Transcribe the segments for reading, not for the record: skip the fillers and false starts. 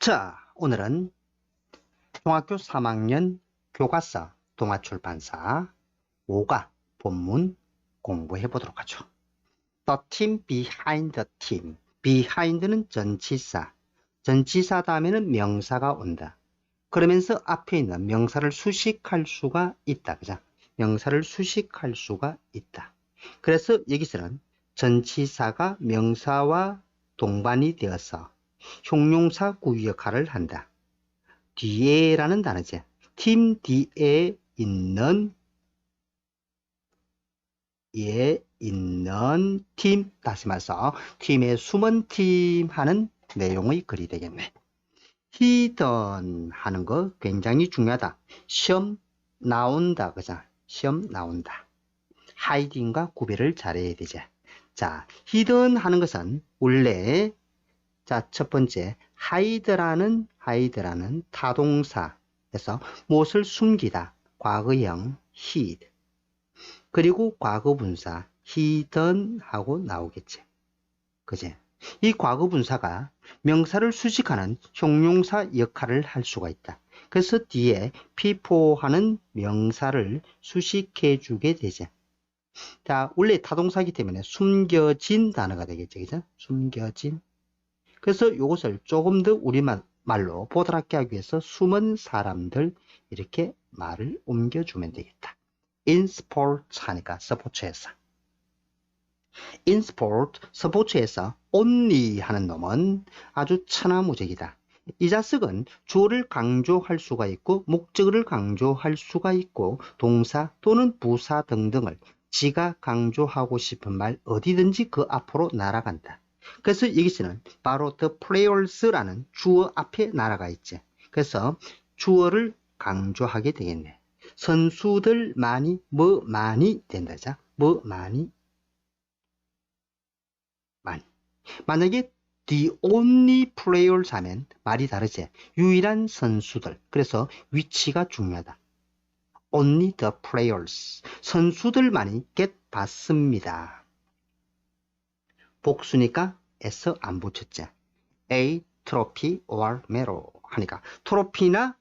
자, 오늘은 중학교 3학년 교과서 동아출판사 5가 본문 공부해 보도록 하죠. The team behind the team. behind는 전치사. 전치사 다음에는 명사가 온다. 그러면서 앞에 있는 명사를 수식할 수가 있다. 그죠? 명사를 수식할 수가 있다. 그래서 여기서는 전치사가 명사와 동반이 되어서 형용사 구유 역할을 한다. 뒤에라는 단어지. 팀 뒤에 있는 팀, 다시 말해서 팀의 숨은 팀 하는 내용의 글이 되겠네. hidden 하는 거 굉장히 중요하다. 시험 나온다. 그죠? 시험 나온다. hiding과 구별을 잘해야 되죠. 자, hidden 하는 것은 원래 자, 첫 번째 hide라는 타동사에서 무엇을 숨기다. 과거형 hid. 그리고 과거분사 hidden 하고 나오겠지. 그제? 이 과거분사가 명사를 수식하는 형용사 역할을 할 수가 있다. 그래서 뒤에 people 하는 명사를 수식해 주게 되죠. 자, 원래 타동사이기 때문에 숨겨진 단어가 되겠죠. 그죠? 숨겨진. 그래서 이것을 조금 더 우리말로 보드랍게 하기 위해서 숨은 사람들 이렇게 말을 옮겨주면 되겠다. In sport 하니까 스포츠에서. In sport, 스포츠에서 only 하는 놈은 아주 천하무적이다. 이 자석은 주어를 강조할 수가 있고 목적어를 강조할 수가 있고 동사 또는 부사 등등을 지가 강조하고 싶은 말 어디든지 그 앞으로 날아간다. 그래서 여기서는 바로 the players라는 주어 앞에 날아가 있지. 그래서 주어를 강조하게 되겠네. 선수들 많이 된다. 자, 많이. 만약에 the only players 하면 말이 다르지. 유일한 선수들. 그래서 위치가 중요하다. only the players. 선수들만이 get 받습니다. 복수니까 S 안 붙였지. A trophy or medal 하니까 트로피나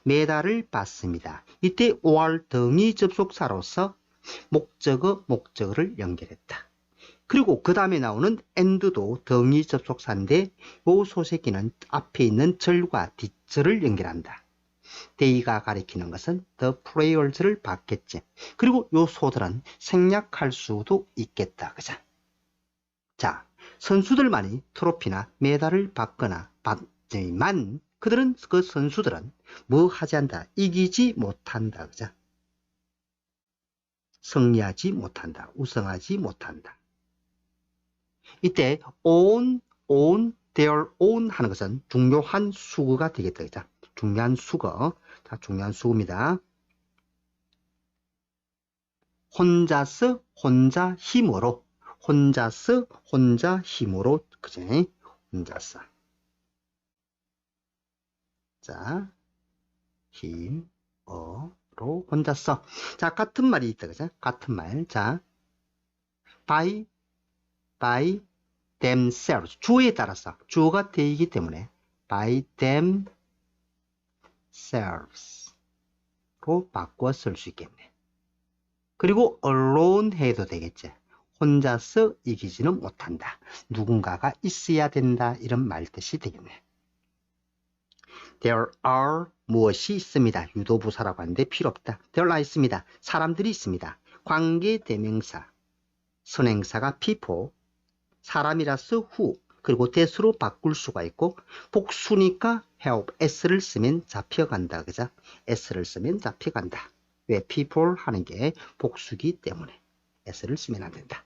메달을 받습니다. 이때 or 등이 접속사로서 목적어를 연결했다. 그리고 그 다음에 나오는 and도 등이 접속사인데 이 소새끼는 앞에 있는 절과 뒷절을 연결한다. they가 가리키는 것은 the players를 받겠지. 그리고 이 소들은 생략할 수도 있겠다. 그죠? 자, 선수들만이 트로피나 메달을 받거나 받지만 그 선수들은 뭐 하지 않다? 이기지 못한다. 그죠? 승리하지 못한다. 우승하지 못한다. 이때 on their own 하는 것은 중요한 수거가 되겠다. 그죠? 중요한 수거. 자, 중요한 수거입니다. 혼자서 혼자 힘으로 혼자 힘으로, 그지? 혼자서. 자, 힘으로 혼자서. 자, 같은 말이 있다, 그죠? 같은 말. 자, by themselves. 주어에 따라서. 주어가 되기 때문에 by themselves로 바꿔 쓸 수 있겠네. 그리고 alone 해도 되겠지. 혼자서 이기지는 못한다. 누군가가 있어야 된다. 이런 말 뜻이 되겠네. There are 무엇이 있습니다. 유도부사라고 하는데 필요 없다. There are 있습니다. 사람들이 있습니다. 관계대명사, 선행사가 people, 사람이라서 who, 그리고 대수로 바꿀 수가 있고 복수니까 help, s를 쓰면 잡혀간다. 그죠? s를 쓰면 잡혀간다. 왜? people 하는 게 복수기 때문에 s를 쓰면 안 된다.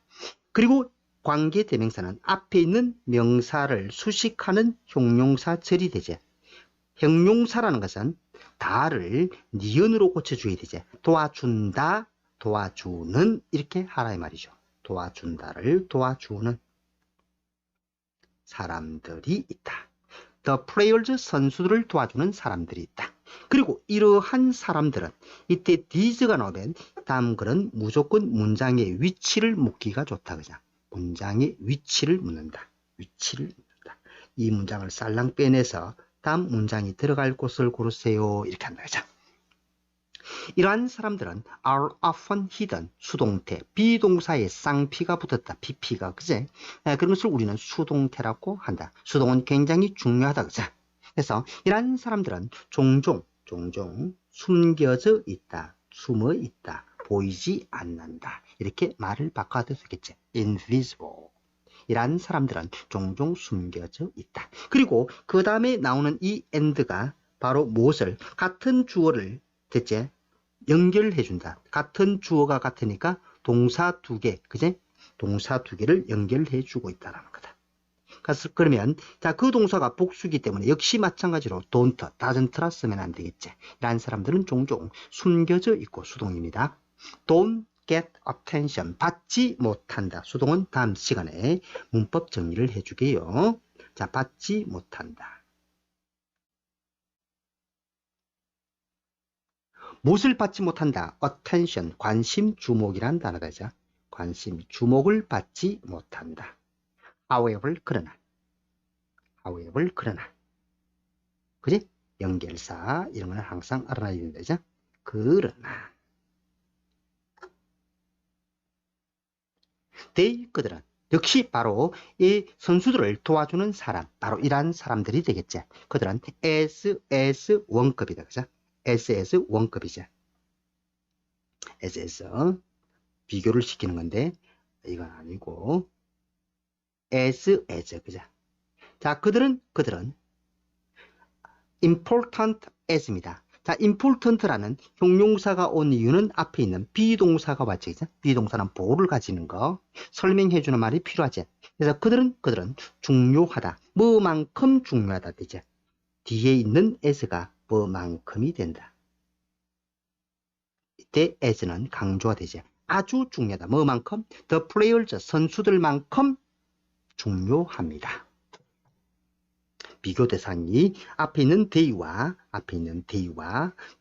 그리고 관계대명사는 앞에 있는 명사를 수식하는 형용사절이 되지. 형용사라는 것은 다를 니은으로 고쳐줘야 되지. 도와준다, 도와주는 이렇게 하라 이 말이죠. 도와준다를 도와주는 사람들이 있다. The players, 선수들을 도와주는 사람들이 있다. 그리고 이러한 사람들은 이때 these가 나오면 다음 글은 무조건 문장의 위치를 묻기가 좋다. 그죠? 문장의 위치를 묻는다. 위치를 묻는다. 이 문장을 쌀랑 빼내서 다음 문장이 들어갈 곳을 고르세요. 이렇게 한다. 그죠? 이러한 사람들은 are often hidden, 수동태, 비동사에 쌍피가 붙었다. pp가, 그제? 그런 것을 우리는 수동태라고 한다. 수동은 굉장히 중요하다. 그죠? 그래서 이러한 사람들은 종종 숨겨져 있다. 숨어 있다. 보이지 않는다. 이렇게 말을 바꿔도 되겠지. invisible. 이란 사람들은 종종 숨겨져 있다. 그리고 그 다음에 나오는 이 and가 바로 무엇을 같은 주어를 대체 연결해 준다. 같은 주어가 같으니까 동사 두 개, 그제? 동사 두 개를 연결해 주고 있다라는 거다. 그래서 그러면 자, 그 동사가 복수기 때문에 역시 마찬가지로 don't, doesn't라 쓰면 안 되겠지. 이란 사람들은 종종 숨겨져 있고 수동입니다. don't get attention, 받지 못한다. 수동은 다음 시간에 문법 정리를 해주게요. 자, 받지 못한다. 무엇을 받지 못한다? attention, 관심, 주목이란 단어다죠. 관심, 주목을 받지 못한다. however, 그러나. 그지? 연결사, 이런 거는 항상 알아놔야 된다죠. 그러나. 그들은 역시 바로 이 선수들을 도와주는 사람, 바로 이러한 사람들이 되겠지. 그들은 SS 원급이다. 그죠? SS 원급이죠. SS 비교를 시키는 건데 이건 아니고 as, 그죠? 자, 그들은 important as입니다. 자, important라는 형용사가 온 이유는 앞에 있는 비동사가 왔죠. 그죠? 비동사는 보호를 가지는 거 설명해 주는 말이 필요하지. 그래서 그들은 중요하다. 뭐만큼 중요하다 되죠. 뒤에 있는 as가 뭐만큼이 된다. 이때 as는 강조가 되죠. 아주 중요하다. 뭐만큼? The players, 선수들만큼 중요합니다. 비교 대상이 앞에 있는 they와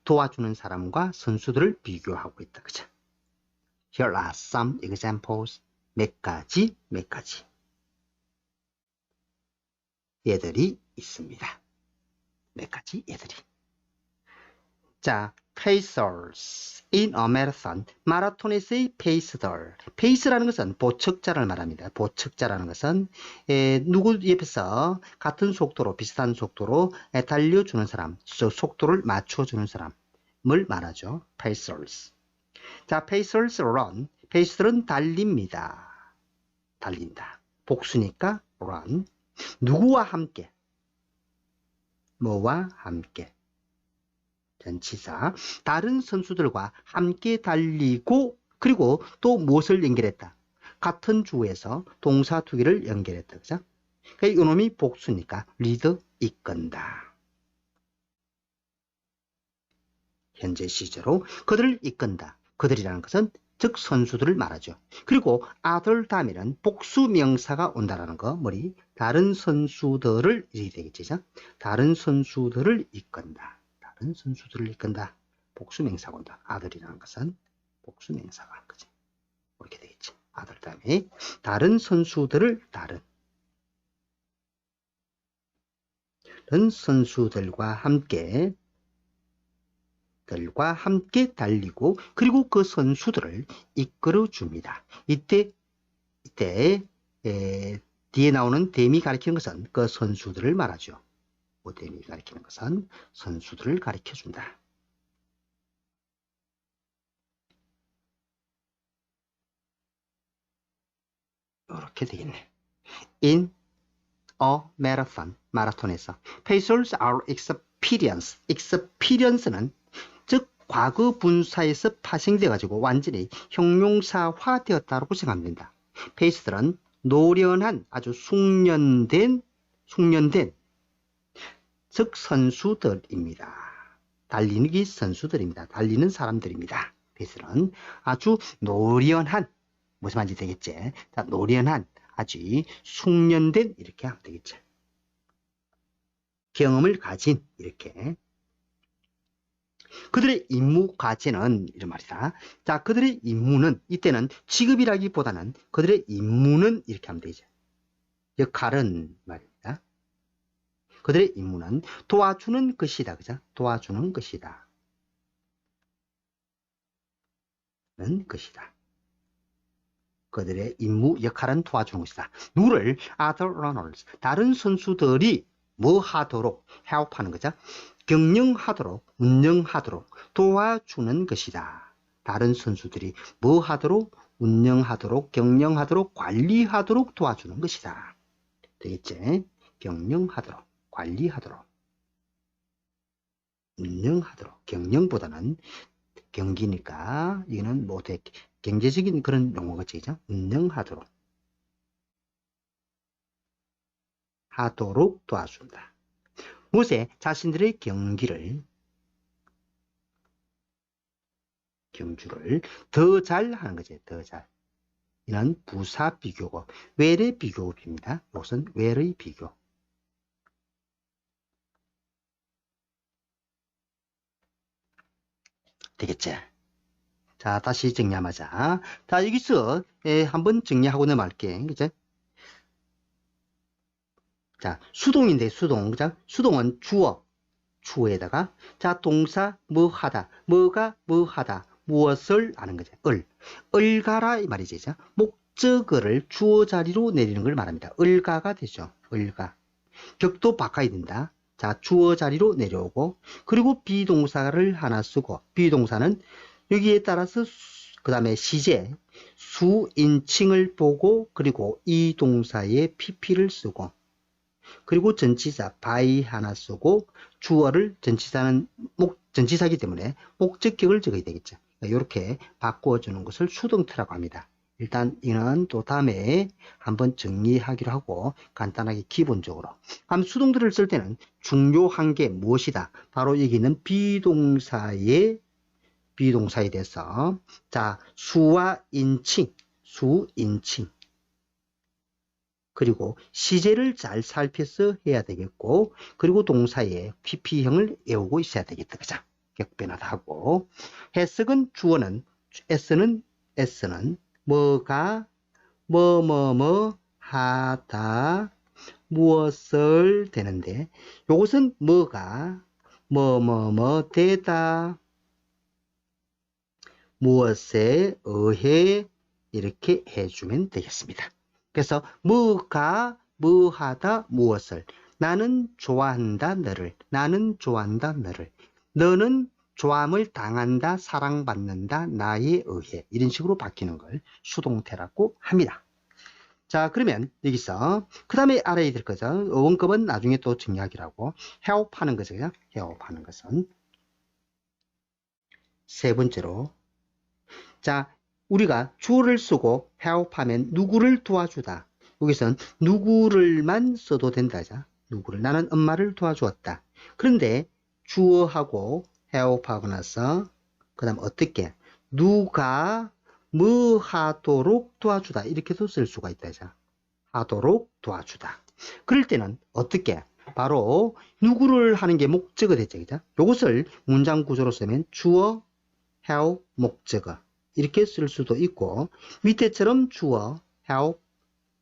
도와주는 사람과 선수들을 비교하고 있다. 그죠? Here are some examples. 몇 가지 얘들이 있습니다. 몇 가지 얘들이. 자, pacers in a marathon. 마라톤에서의 페이스들. 페이스라는 것은 보측자를 말합니다. 보측자라는 것은 누구 옆에서 같은 속도로, 비슷한 속도로 달려주는 사람, 속도를 맞춰주는 사람을 말하죠. pacers. 자, pacers run. 페이스들은 달립니다. 달린다. 복수니까 run. 누구와 함께? 뭐와 함께? 전치사. 다른 선수들과 함께 달리고 그리고 또 무엇을 연결했다? 같은 주어에서 동사 두 개를 연결했다. 그죠? 그러니까 이놈이 복수니까 lead, 이끈다. 현재 시제로 그들을 이끈다. 그들이라는 것은 즉 선수들을 말하죠. 그리고 other 다음에는 복수 명사가 온다라는 거 머리 다른 선수들을 이렇게 되겠죠. 다른 선수들을 이끈다. 다른 선수들을 이끈다. 복수명사가 온다. 아들이라는 것은 복수명사가 그지. 이렇게 되겠지. 아들 다음에 다른 선수들을 다른 선수들과 함께 달리고 그리고 그 선수들을 이끌어 줍니다. 이때 뒤에 나오는 댐이 가리키는 것은 그 선수들을 말하죠. 댐이 가리키는 것은 선수들을 가리켜 준다. 이렇게 되겠네. In a marathon, 마라톤에서 pacers are experienced. experience는 즉 과거 분사에서 파생돼 가지고 완전히 형용사화 되었다고 생각하면 된다. pace들은 노련한 아주 숙련된 즉 선수들입니다. 달리는 선수들입니다. 달리는 사람들입니다. pace는 아주 노련한 무슨 말인지 되겠지? 자, 노련한 아주 숙련된 이렇게 하면 되겠죠. 경험을 가진 이렇게 그들의 임무 과제는 이런 말이다. 자, 그들의 임무는 이때는 직업이라기보다는 그들의 임무는 이렇게 하면 되죠. 역할은 말입니다. 그들의 임무는 도와주는 것이다. 그죠? 도와주는 것이다. 는 것이다. 그들의 임무 역할은 도와주는 것이다. 누구를? other runners. 다른 선수들이 뭐 하도록 help하는 거죠. 경영하도록, 운영하도록 도와주는 것이다. 다른 선수들이 뭐 하도록? 운영하도록, 경영하도록, 관리하도록 도와주는 것이다. 되겠지? 경영하도록, 관리하도록, 운영하도록. 경영보다는 경기니까 이거는 뭐 되게 경제적인 그런 용어겠지. 그죠? 운영하도록. 하도록 도와준다. 무엇에? 자신들의 경주를 더 잘 하는 거지. 더 잘. 이는 부사 비교급, 웰의 비교급입니다. 이것은 웰의 비교. 되겠지? 자, 다시 정리하자. 자, 여기서 한번 정리하고 넘어갈게. 그죠? 자, 수동인데, 수동. 그죠? 수동은 주어에다가, 자, 동사, 뭐 하다. 뭐가 뭐 하다. 무엇을 하는 거죠. 을가라, 이 말이지. 그죠? 목적어를 주어 자리로 내리는 걸 말합니다. 을가가 되죠. 을가. 격도 바꿔야 된다. 자, 주어 자리로 내려오고, 그리고 비동사를 하나 쓰고, 비동사는 여기에 따라서 그 다음에 시제, 수인칭을 보고, 그리고 이 동사에 pp를 쓰고, 그리고 전치사 by 하나 쓰고, 주어를 전치사는 전치사이기 때문에 목적격을 적어야 되겠죠. 이렇게 바꿔주는 것을 수동태라고 합니다. 일단 이는 또 다음에 한번 정리하기로 하고 간단하게 기본적으로. 그럼 수동태를 쓸 때는 중요한 게 무엇이다? 바로 여기 있는 비동사에 대해서, 자, 수와 인칭, 그리고 시제를 잘 살펴서 해야 되겠고, 그리고 동사에 pp형을 외우고 있어야 되겠다. 그죠? 격변하다 하고. 해석은 주어는 s는 뭐가 뭐뭐뭐 하다 무엇을 되는데, 요것은 뭐가 뭐뭐뭐 되다 무엇에 의해 이렇게 해주면 되겠습니다. 그래서 뭐가 뭐하다 무엇을, 나는 좋아한다 너를, 너는 좋아함을 당한다 사랑받는다 나에 의해, 이런 식으로 바뀌는 걸 수동태라고 합니다. 자, 그러면 여기서 그 다음에 알아야 될 거죠. 어원급은 나중에 또 정리하기로 하고, help하는 거죠. help하는 것은 세 번째로, 자, 우리가 주어를 쓰고 help하면 누구를 도와주다. 여기선 누구를만 써도 된다. 자, 누구를, 나는 엄마를 도와주었다. 그런데 주어하고 help하고 나서 그 다음 어떻게, 누가 뭐 하도록 도와주다, 이렇게도 쓸 수가 있다. 자, 하도록 도와주다. 그럴 때는 어떻게, 바로 누구를 하는 게 목적어 됐죠. 그죠? 이것을 문장 구조로 쓰면 주어 help 목적어 이렇게 쓸 수도 있고, 밑에처럼 주어 help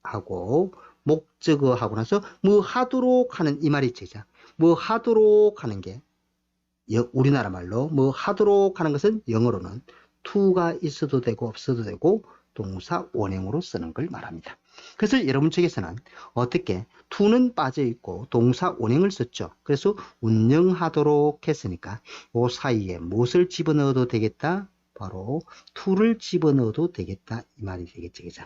하고 목적어 하고 나서 뭐 하도록 하는 이 말이 있죠. 뭐 하도록 하는 게 우리나라 말로 뭐 하도록 하는 것은 영어로는 to가 있어도 되고 없어도 되고 동사 원형으로 쓰는 걸 말합니다. 그래서 여러분 책에서는 어떻게 to는 빠져 있고 동사 원형을 썼죠. 그래서 운영하도록 했으니까 그 사이에 무엇을 집어넣어도 되겠다? 바로 to를 집어넣어도 되겠다, 이 말이 되겠지. 그죠?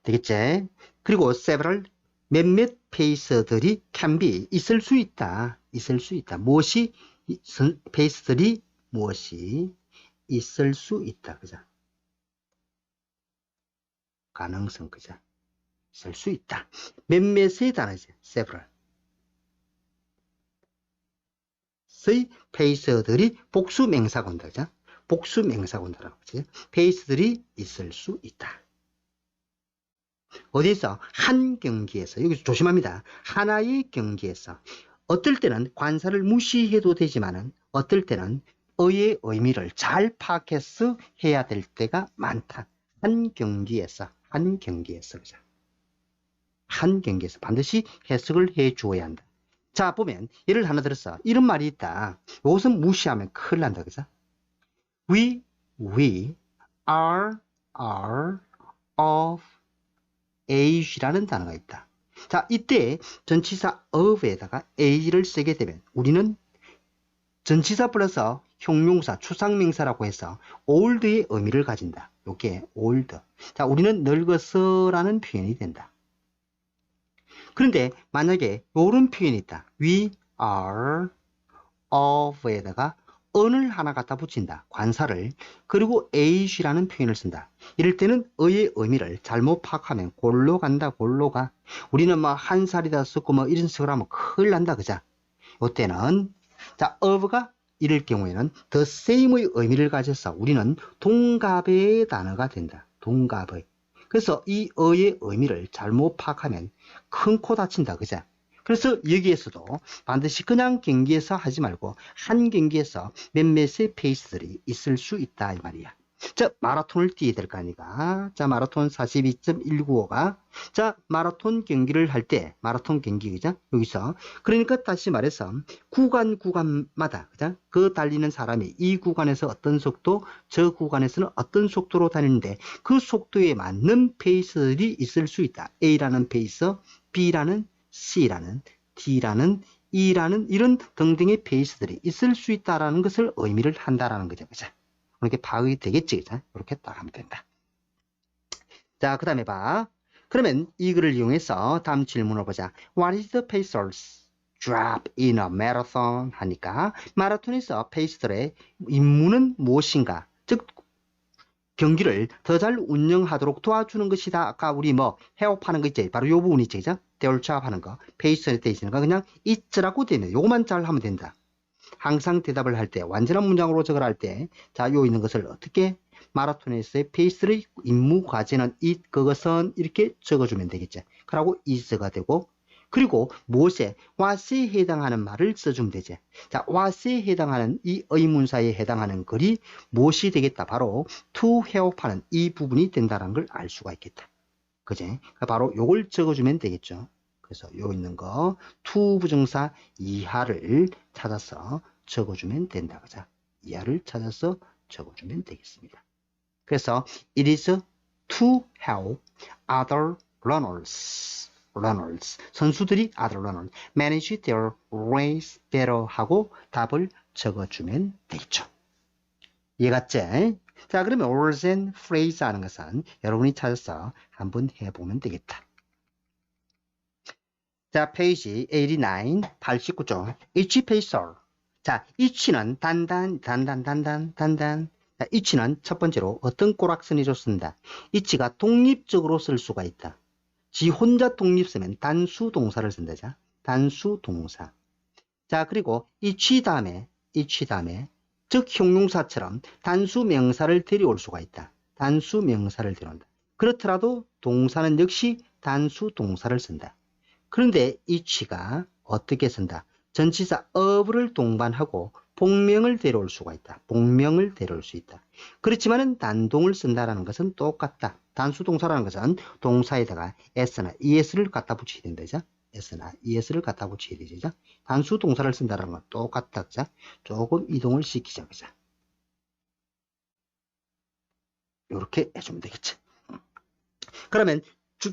되겠지? 그리고 several, 몇몇 페이스들이 can be, 있을 수 있다. 무엇이, 페이스들이 무엇이 있을 수 있다. 그죠? 가능성, 그죠? 있을 수 있다. 몇몇의 단어지, several. 의 페이스들이 복수명사군다. 그죠? 복수명사군다라고 하지. 페이스들이 있을 수 있다. 어디서? 한 경기에서. 여기서 조심합니다. 하나의 경기에서. 어떨 때는 관사를 무시해도 되지만은 어떨 때는 의의 의미를 잘 파악해서 해야 될 때가 많다. 한 경기에서. 그죠? 한 경기에서 반드시 해석을 해 주어야 한다. 자, 보면 예를 하나 들었어. 이런 말이 있다. 이것은 무시하면 큰일 난다. 그죠? We are of age라는 단어가 있다. 자, 이때 전치사 of에다가 age를 쓰게 되면 우리는 전치사 플러스 형용사, 추상명사라고 해서 old의 의미를 가진다. 요게 old. 자, 우리는 늙어서라는 표현이 된다. 그런데 만약에 요런 표현이 있다. We are of에다가 은을 하나 갖다 붙인다. 관사를. 그리고 age라는 표현을 쓴다. 이럴 때는 의의 의미를 잘못 파악하면 골로 간다. 골로 가. 우리는 뭐 한 살이다 썼고 뭐 이런 식으로 하면 큰일 난다. 그죠? 이때는 자, of가 이럴 경우에는 the same의 의미를 가져서 우리는 동갑의 단어가 된다. 동갑의. 그래서 이 어의 의미를 잘못 파악하면 큰 코 다친다. 그죠? 그래서 여기에서도 반드시 그냥 경기에서 하지 말고 한 경기에서 몇몇의 페이스들이 있을 수 있다 이 말이야. 자, 마라톤을 뛰어야 될 거 아니까. 자, 마라톤 42.195가 자, 마라톤 경기를 할 때 마라톤 경기 그죠? 여기서 그러니까 다시 말해서 구간마다 그죠? 그 달리는 사람이 이 구간에서 어떤 속도, 저 구간에서는 어떤 속도로 다니는데 그 속도에 맞는 페이스들이 있을 수 있다. A라는 페이스, B라는 C라는, D라는, E라는 이런 등등의 페이스들이 있을 수 있다는 것을 의미를 한다라는 거죠. 그죠? 이렇게 파악이 되겠지. 그죠? 이렇게 딱 하면 된다. 자, 그 다음에 봐. 그러면 이 글을 이용해서 다음 질문을 보자. What is the pacer's drop in a marathon? 하니까 마라톤에서 페이스들의 임무는 무엇인가? 즉 경기를 더 잘 운영하도록 도와주는 것이다. 아까 우리 뭐 해업하는 거 있지? 바로 요 부분 있지? 그죠? 대올차하는 거. 페이스에 돼 있으니까 그냥 it라고 되면 요것만 잘 하면 된다. 항상 대답을 할 때 완전한 문장으로 적을 할 때 자, 요 있는 것을 어떻게 마라톤에서의 페이스를 임무 과제는 it 그것은 이렇게 적어주면 되겠죠. 그러고 is가 되고 그리고 무엇에 what에 해당하는 말을 써주면 되죠. 자, what에 해당하는 이 의문사에 해당하는 글이 무엇이 되겠다. 바로 to 해업하는 이 부분이 된다는 걸 알 수가 있겠다. 그제? 바로 요걸 적어주면 되겠죠. 그래서 요 있는 거 to 부정사 이하를 찾아서 적어주면 된다. 그죠? 이하를 찾아서 적어주면 되겠습니다. 그래서 it is to help other runners 선수들이 other runners manage their race better 하고 답을 적어주면 되겠죠. 이해갔지? 자, 그러면 words and phrase 하는 것은 여러분이 찾아서 한번 해보면 되겠다. 자, 페이지 89, 89쪽. each pacer. 자, each는 단단. 자, each는 첫 번째로 어떤 꼬락선이로 쓴다. each가 독립적으로 쓸 수가 있다. 지 혼자 독립 쓰면 단수 동사를 쓴다. 자, 단수 동사. 자, 그리고 each 다음에 즉 형용사처럼 단수 명사를 데려올 수가 있다. 단수 명사를 데려온다. 그렇더라도 동사는 역시 단수 동사를 쓴다. 그런데 each가 어떻게 쓴다? 전치사 of를 동반하고 복명을 데려올 수가 있다. 복명을 데려올 수 있다. 그렇지만은 단동을 쓴다라는 것은 똑같다. 단수 동사라는 것은 동사에다가 s나 es를 갖다 붙여야 된다. 그죠? s나 es를 갖다 붙여야 되죠. 단수 동사를 쓴다는 건 똑같다. 그죠? 조금 이동을 시키자. 그죠? 이렇게 해주면 되겠지. 그러면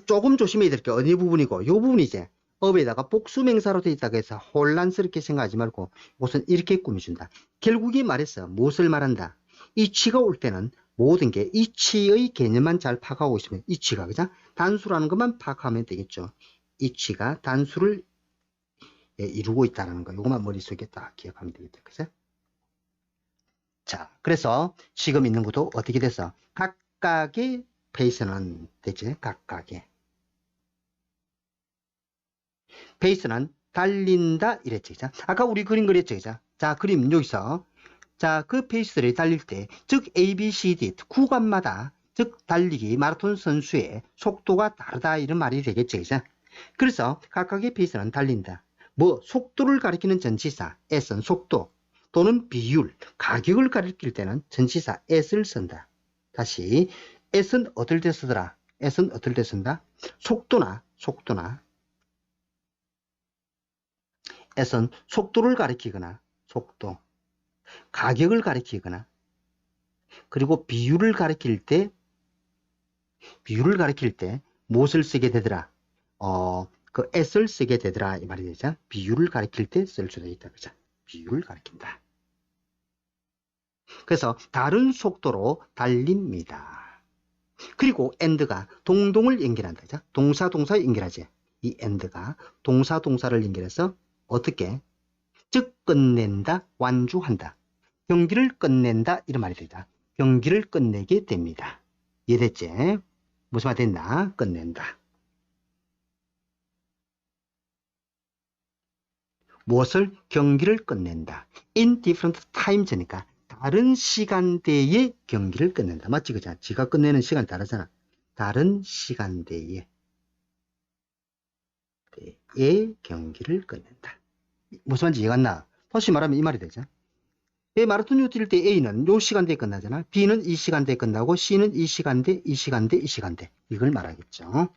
조금 조심해야 될 게 어느 부분이고, 이 부분이 이제 업에다가 복수명사로 되어 있다고 해서 혼란스럽게 생각하지 말고 이것은 이렇게 꾸며준다. 결국에 말해서 무엇을 말한다? 이치가 올 때는 모든 게 이치의 개념만 잘 파악하고 있으면 이치가 그죠? 단수라는 것만 파악하면 되겠죠. 이치가 단수를 이루고 있다는 거 이것만 머릿속에 딱 기억하면 되겠다. 그죠? 자, 그래서 지금 있는 것도 어떻게 돼서 각각의 페이스는 되지? 각각의 페이스는 달린다 이랬지. 그죠? 아까 우리 그림 그렸죠. 그죠? 자, 그림 여기서 자, 그 페이스를 달릴 때, 즉 A, B, C, D 구간마다 즉 달리기 마라톤 선수의 속도가 다르다 이런 말이 되겠죠. 그죠? 그래서 각각의 페이스는 달린다. 뭐 속도를 가리키는 전치사 S는 속도 또는 비율, 가격을 가리킬 때는 전치사 S를 쓴다. 다시 S는 어떨 때 쓰더라? S는 어떨 때 쓴다? 속도나 속도나 s는 속도를 가리키거나 속도, 가격을 가리키거나 그리고 비율을 가리킬 때 무엇을 쓰게 되더라? 그 s를 쓰게 되더라 이 말이 되죠. 비율을 가리킬 때 쓸 수도 있다. 그죠? 비율을 가리킨다. 그래서 다른 속도로 달립니다. 그리고 and가 동동을 연결한다. 그죠? 동사 동사 연결하지. 이 and가 동사 동사를 연결해서 어떻게? 즉 끝낸다, 완주한다. 경기를 끝낸다 이런 말이 되죠. 경기를 끝내게 됩니다. 이해됐지? 무슨 말 됐나? 끝낸다. 무엇을? 경기를 끝낸다. In different times니까 다른 시간대에 경기를 끝낸다. 맞지? 그죠? 지가 끝내는 시간 다르잖아. 다른 시간대에 경기를 끝낸다. 무슨 말인지 이해가 안 나? 다시 말하면 이 말이 되죠. 마라톤뛸 때 A는 요 시간대에 끝나잖아. B는 이 시간대에 끝나고 C는 이 시간대, 이 시간대, 이 시간대. 이걸 말하겠죠.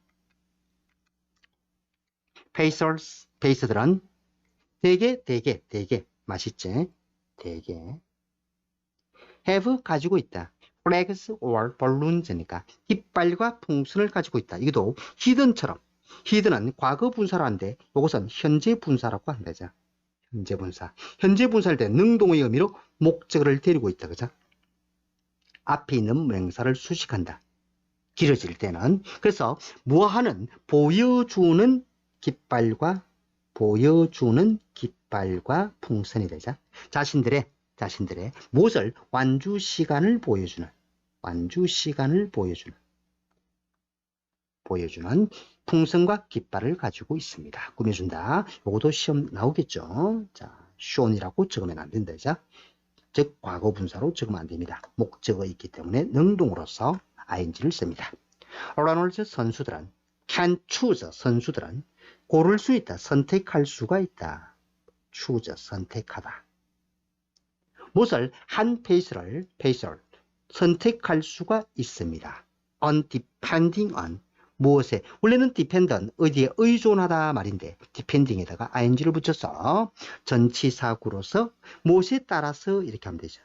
페이서들은 대개 맛있지? 대개 have 가지고 있다. flags or balloons니까 깃발과 풍선을 가지고 있다. 이것도 히든처럼 히든은 과거 분사로 하는데 이것은 현재 분사라고 한다죠. 현재 분사. 현재 분사할 때 능동의 의미로 목적어를 데리고 있다. 그죠? 앞에 있는 명사를 수식한다. 길어질 때는. 그래서 무어하는 보여주는 깃발과 풍선이 되죠. 자신들의 무엇을? 완주 시간을 보여주는 풍선과 깃발을 가지고 있습니다. 꾸며준다. 요것도 시험 나오겠죠. 자, shown이라고 적으면 안 된다. 즉 과거 분사로 적으면 안 됩니다. 목적어 있기 때문에 능동으로서 ing를 씁니다. runners 선수들은 can choose 선수들은 고를 수 있다. 선택할 수가 있다. choose 선택하다. 무엇을? 한 페이스를 선택할 수가 있습니다. on depending on 무엇에? 원래는 depend은 어디에 의존하다 말인데 depending에다가 ing를 붙여서 전치사구로서 무엇에 따라서 이렇게 하면 되죠.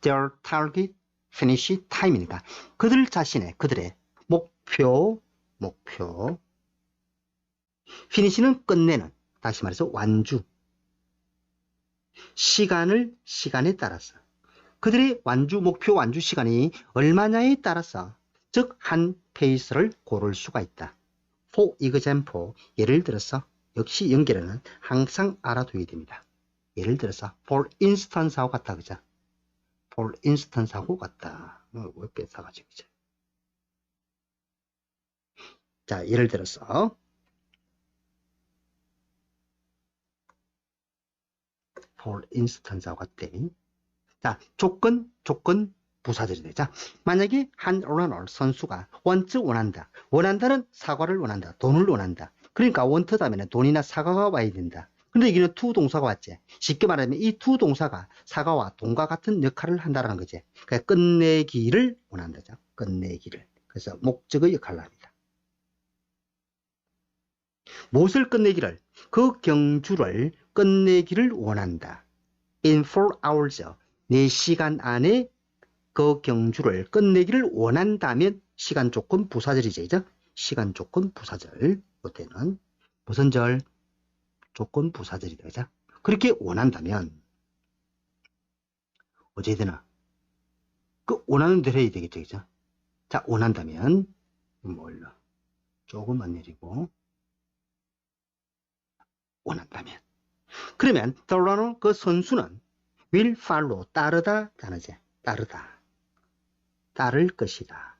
Their target finish time이니까 그들의 목표 finish는 끝내는, 다시 말해서 완주 시간에 따라서 그들의 목표 완주 시간이 얼마냐에 따라서 즉 한 페이스를 고를 수가 있다. For example, 예를 들어서 역시 연결은 항상 알아둬야 됩니다. 예를 들어서 for instance하고 같다. 그죠? for instance하고 같다. 왜 뺏어가지고 그죠? 자, 예를 들어서 for instance하고 같대. 자, 조건 부사절이 되죠. 만약에 한 runner 선수가 want 원한다는 사과를 원한다. 돈을 원한다. 그러니까 want 다음에는 돈이나 사과가 와야 된다. 근데 여기는 to 동사가 왔지. 쉽게 말하면 이 to 동사가 사과와 돈과 같은 역할을 한다는 거지. 그러니까 끝내기를 원한다죠. 끝내기를. 그래서 목적의 역할을 합니다. 무엇을 끝내기를? 그 경주를 끝내기를 원한다. In 4 hours. 4시간 안에 그 경주를 끝내기를 원한다면 시간 조건 부사절이죠. 그죠? 시간 조건 부사절. 이때는 무슨 절? 조건 부사절이다. 그죠? 그렇게 원한다면 어찌 되나? 그 원하는 대로 해야 되겠죠. 그죠? 자, 원한다면 뭘로? 조금만 내리고 원한다면 그러면 the runner 그 선수는 will follow 따르다 단어지. 따를 것이다.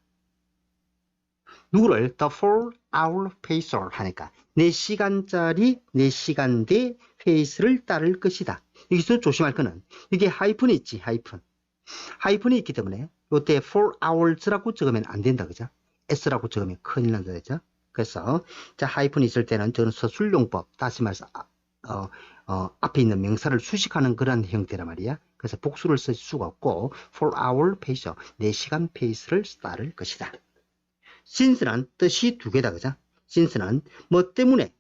누구를? The 4-hour pacer 하니까 4시간대 페이스를 따를 것이다. 여기서 조심할 거는 이게 하이픈이 있지. 하이픈이 있기 때문에 이때 4hours라고 적으면 안 된다. 그죠? s라고 적으면 큰일 난다. 그죠? 그래서 자, 하이픈이 있을 때는 저는 서술용법, 다시 말해서 앞에 있는 명사를 수식하는 그런 형태란 말이야. 그래서 복수를 쓸 수가 없고 4-hour pace, 4시간 페이스를 따를 것이다. since는 뜻이 두 개다, 그죠? since는 뭐 때문에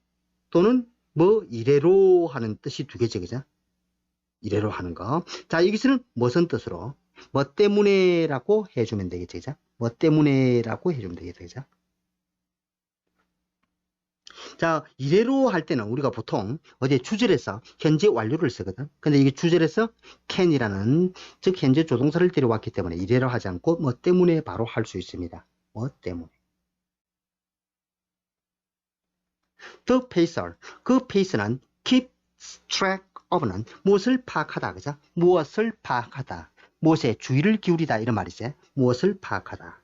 또는 뭐 이래로 하는 뜻이 두 개죠, 그죠? 이래로 하는 거. 자, 여기서는 무슨 뜻으로? 뭐 때문에라고 해주면 되겠죠, 그죠? 뭐 때문에라고 해주면 되겠죠, 그죠? 자, 이래로 할 때는 우리가 보통 어제 주절에서 현재 완료를 쓰거든. 근데 이게 주절에서 can이라는 즉 현재 조동사를 데려왔기 때문에 이래로 하지 않고 뭐 때문에 바로 할 수 있습니다. 뭐 때문에. The pacer. 그 pace는 keep track of는 무엇을 파악하다, 그죠? 무엇을 파악하다. 무엇에 주의를 기울이다 이런 말이지. 무엇을 파악하다.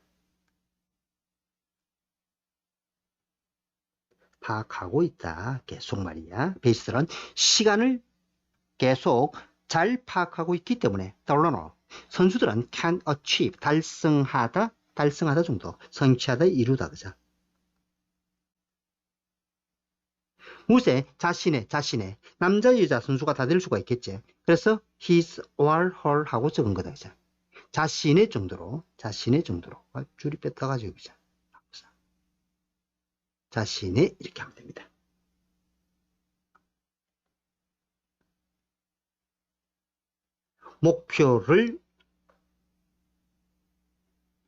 파악하고 있다. 계속 말이야. pace는 시간을 계속 잘 파악하고 있기 때문에 the runner. 선수들은 can achieve. 달성하다. 달성하다 정도. 성취하다 이루다, 그죠? 무쇠 자신의 남자 여자 선수가 다 될 수가 있겠지. 그래서 his or her 하고 적은 거다, 그죠? 자신의 정도로 줄이 뺐다가지고, 그죠? 자신의 이렇게 하면 됩니다. 목표를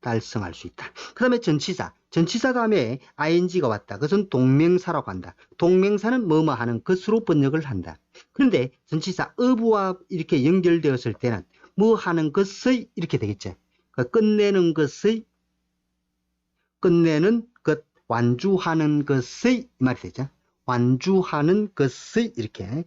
달성할 수 있다. 그 다음에 전치사 다음에 ing가 왔다. 그것은 동명사라고 한다. 동명사는 뭐뭐 하는 것으로 번역을 한다. 그런데 전치사 of와 이렇게 연결되었을 때는 뭐 하는 것의 이렇게 되겠죠. 끝내는 것의, 끝내는 것, 완주하는 것의 이 말이 되죠. 완주하는 것의 이렇게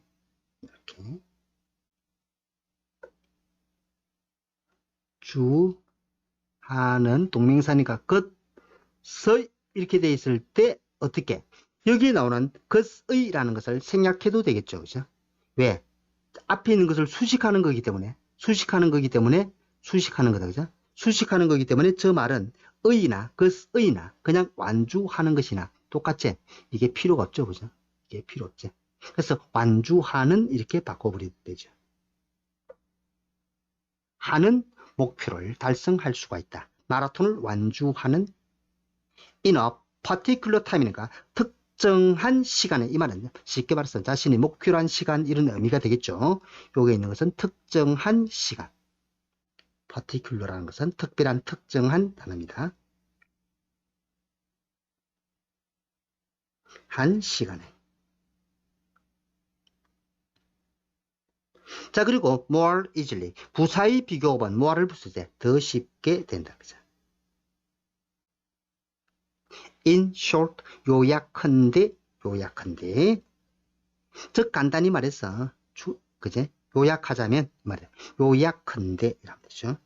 주하는 동명사니까 것의 이렇게 돼 있을 때 어떻게 여기에 나오는 것의라는 것을 생략해도 되겠죠, 그죠? 왜? 앞에 있는 것을 수식하는 거기 때문에 수식하는 거다, 그죠? 수식하는 거기 때문에 저 말은 의나 것의나 그냥 완주하는 것이나 똑같지? 이게 필요가 없죠, 그죠? 이게 필요 없지. 그래서 완주하는 이렇게 바꿔버리면 되죠. 하는 목표를 달성할 수가 있다. 마라톤을 완주하는 in a particular time이니까 특정한 시간에, 이 말은 쉽게 말해서 자신의 목표로 한 시간 이런 의미가 되겠죠. 여기에 있는 것은 특정한 시간. particular라는 것은 특별한 특정한 단어입니다. 한 시간에. 자, 그리고 more easily. 부사의 비교어번 more를 붙일 때 더 쉽게 된다, 그죠? in short, 요약한데, 즉 간단히 말해서 그제 요약하자면 말이야. 요약한데 이라면 되죠.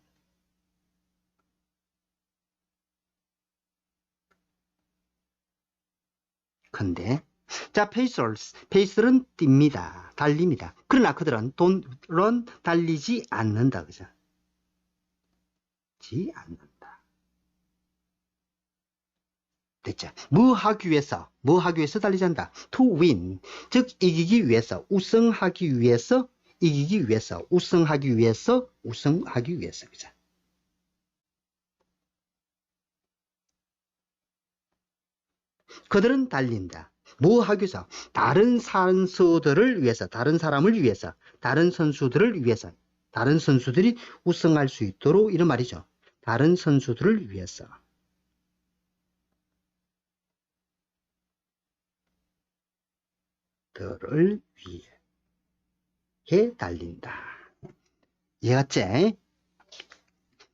근데 자, 페이스는 뜁니다. 달립니다. 그러나 그들은 돈런 달리지 않는다, 그죠? 지 않는다. 됐죠? 뭐 하기 위해서 달리지 않는다. to win, 즉 이기기 위해서, 우승하기 위해서, 우승하기 위해서, 그죠? 그들은 달린다. 뭐 하기 위해서? 다른 선수들을 위해서, 다른 사람을 위해서, 다른 선수들을 위해서, 다른 선수들이 우승할 수 있도록 이런 말이죠. 다른 선수들을 위해서. 들을 위해 달린다. 이해갔지?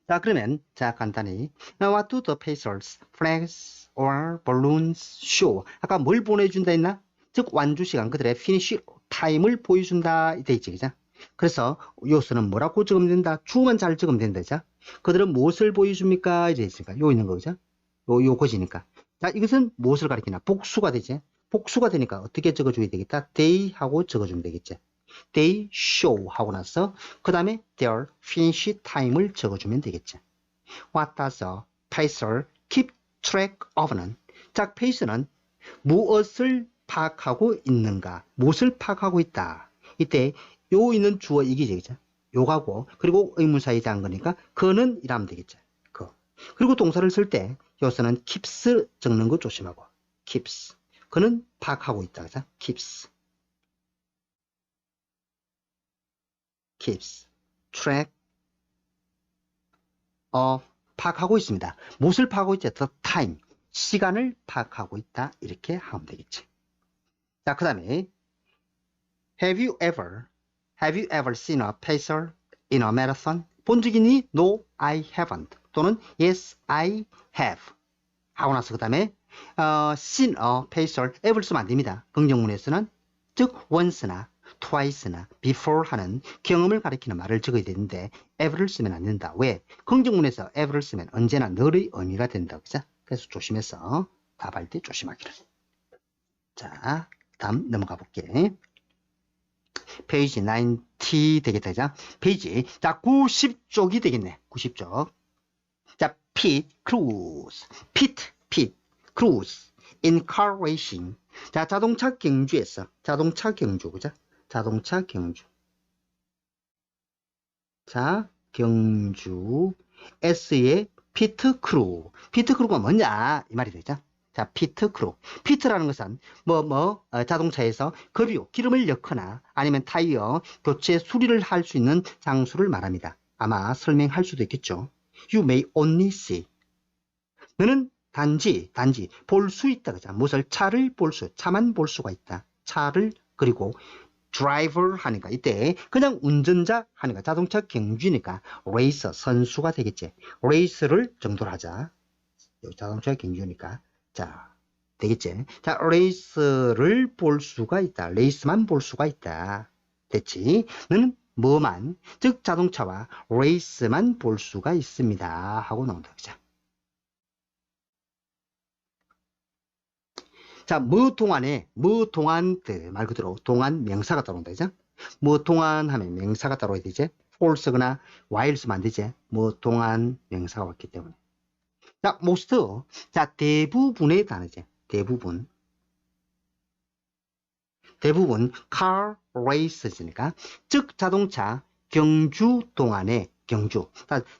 자, 그러면 자 간단히 What do the pacers, flags or balloons show? 아까 뭘 보내준다 했나? 즉 완주 시간, 그들의 finish time을 보여준다 돼 있지, 그죠? 그래서 요소는 뭐라고 적으면 된다? 주어만 잘 적으면 된다, 그죠? 그들은 무엇을 보여줍니까? 이래 있으니까 요 있는 거, 그죠? 요것이니까. 자, 이것은 무엇을 가리키나? 복수가 되지. 복수가 되니까 어떻게 적어줘야 되겠다? They 하고 적어주면 되겠지. They show 하고 나서 그 다음에 their finish time을 적어주면 되겠지. What does a pacer keep track of는? 자, pace는 무엇을 파악하고 있는가? 무엇을 파악하고 있다. 이때 요 있는 주어 이기죠, 그죠? 요가고 그리고 의문사에 대한 거니까 그는 이라면 되겠죠. 그. 그리고 동사를 쓸 때 여기서는 keeps 적는 거 조심하고. keeps. 그는 파악하고 있다. 그죠? keeps. keeps. track of. 파악하고 있습니다. 무엇을 파악하고 있지? the time. 시간을 파악하고 있다. 이렇게 하면 되겠지. 자, 그 다음에 Have you ever seen a pacer in a marathon? 본 적 있니? No, I haven't. 또는 Yes, I have. 하고 나서 그 다음에 seen a pacer, ever 쓰면 안 됩니다. 긍정문에서는 즉 once나 twice나 before 하는 경험을 가리키는 말을 적어야 되는데 ever를 쓰면 안 된다. 왜? 긍정문에서 ever를 쓰면 언제나 늘의 의미가 된다. 그죠? 그래서 조심해서 답할 때 조심하기를. 자, 다음 넘어가 볼게. 페이지 90 되겠다. 자, 페이지. 자, 90쪽이 되겠네. 90쪽. 자, pit, cruise. pit, cruise. in car racing. 자, 자동차 경주에서. 자동차 경주. 그죠? 자동차 경주. 자, 경주. S의 pit crew. pit crew가 뭐냐? 이 말이 되죠. 자, 피트 크루. 피트라는 것은 자동차에서 급유, 기름을 넣거나 아니면 타이어 교체 수리를 할 수 있는 장소를 말합니다. 아마 설명할 수도 있겠죠. You may only see. 너는 단지 볼 수 있다. 그죠? 무엇을? 차만 볼 수가 있다. 차를. 그리고 driver 하니까 이때 그냥 운전자 하니까 자동차 경주니까 레이서 선수가 되겠지. 레이스를 정도로 하자. 여기 자동차 경주니까. 자, 되겠지? 자, 레이스를 볼 수가 있다. 레이스만 볼 수가 있다. 됐지? 너는 뭐만, 즉 자동차와 레이스만 볼 수가 있습니다. 하고 나온다. 그죠? 자, 동안에, 동안, 말 그대로 동안 명사가 따라온다. 그죠? 동안 하면 명사가 따라와야 되지? for거나 while 쓰면 안 되지? 동안 명사가 왔기 때문에. 자, most. 자, 대부분의 단어지. 대부분 car races니까 즉 자동차 경주 동안에 경주.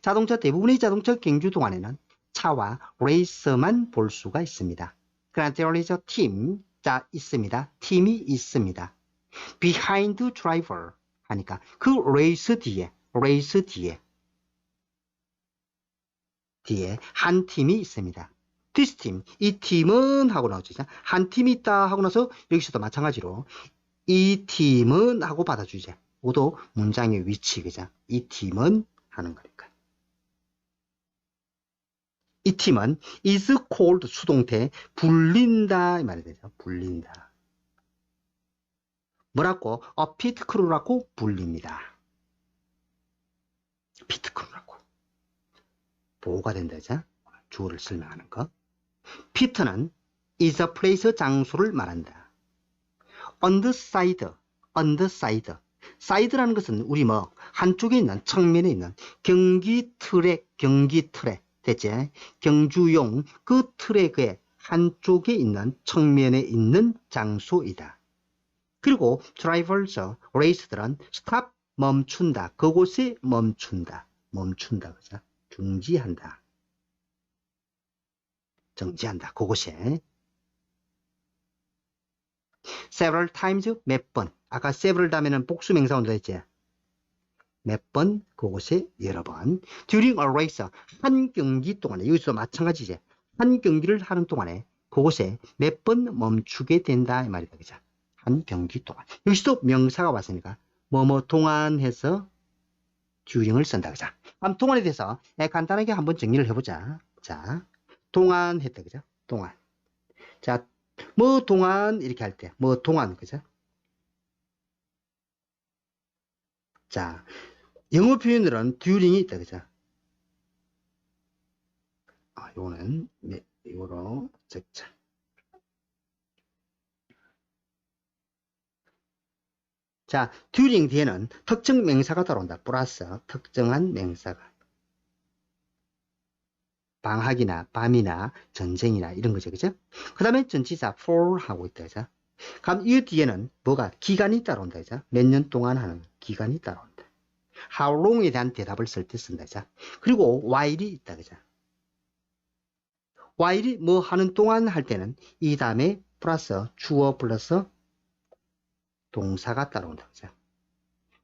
자동차 대부분의 자동차 경주 동안에는 차와 레이서만 볼 수가 있습니다. 그러나 there is a team. 자, 있습니다. 팀이 있습니다. behind driver 하니까 그 레이스 뒤에 한 팀이 있습니다. This team, 이 팀은 하고 나오죠. 한 팀이 있다 하고 나서 여기서도 마찬가지로 이 팀은 하고 받아주죠. 모두 문장의 위치, 그죠? 이 팀은 하는 거니까. 이 팀은 is called 수동태 불린다 이 말이 되죠. 불린다. 뭐라고? pit crew라고 불립니다. pit crew라고. 보호가 된다. 그죠? 주어를 설명하는 거. pit는 is a place 장소를 말한다. on the side. side라는 것은 우리 한쪽에 있는 측면에 있는 경기 트랙 됐지? 경주용 그 트랙의 한쪽에 있는 측면에 있는 장소이다. 그리고 drivers, 레이스들은 stop 멈춘다. 그곳에 멈춘다. 그죠? 정지한다. 그곳에. several times 몇 번. 아까 several 다음에는 복수명사 온다 했지. 몇 번, 그곳에 여러 번. during a race, 한 경기 동안에, 여기서 마찬가지지. 한 경기를 하는 동안에 그곳에 몇 번 멈추게 된다 이 말이다. 그죠? 한 경기 동안. 여기서도 명사가 왔으니까 동안 해서 during을 쓴다. 그죠? 그럼 동안에 대해서 간단하게 한번 정리를 해보자. 자, 동안 했다. 그죠? 동안. 자, 동안 이렇게 할 때 동안. 그죠? 자, 영어 표현으로는 during이 있다. 그죠? 요거는 이거로 적자. 자, during 뒤에는 특정 명사가 따라온다. 플러스 특정한 명사가. 방학이나 밤이나 전쟁이나 이런 거죠. 그죠? 그 다음에 전치사 for 하고 있다. 그죠? 그럼 이 뒤에는 기간이 따라온다. 그죠? 몇 년 동안 하는 기간이 따라온다. how long에 대한 대답을 쓸 때 쓴다. 그죠? 그리고 while이 있다. 그죠? while이 뭐 하는 동안 할 때는 이 다음에 플러스 주어 플러스 동사가 따라온다. 그죠?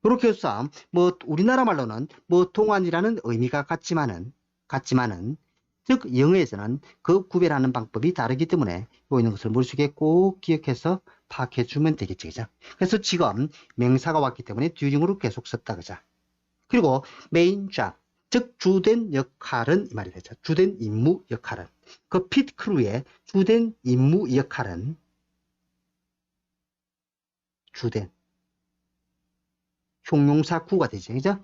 그렇게 해서 뭐 우리나라 말로는 뭐 동안이라는 의미가 같지만은 즉 영어에서는 그 구별하는 방법이 다르기 때문에 보이는 것을 머릿속에 꼭 기억해서 파악해 주면 되겠죠. 그죠? 그래서 지금 명사가 왔기 때문에 during으로 계속 썼다. 그죠? 그리고 main job 즉 주된 역할은 이 말이 되죠. 주된 임무 역할은 그 핏 크루의 주된 임무 역할은 주된 형용사 구가 되죠. 그죠?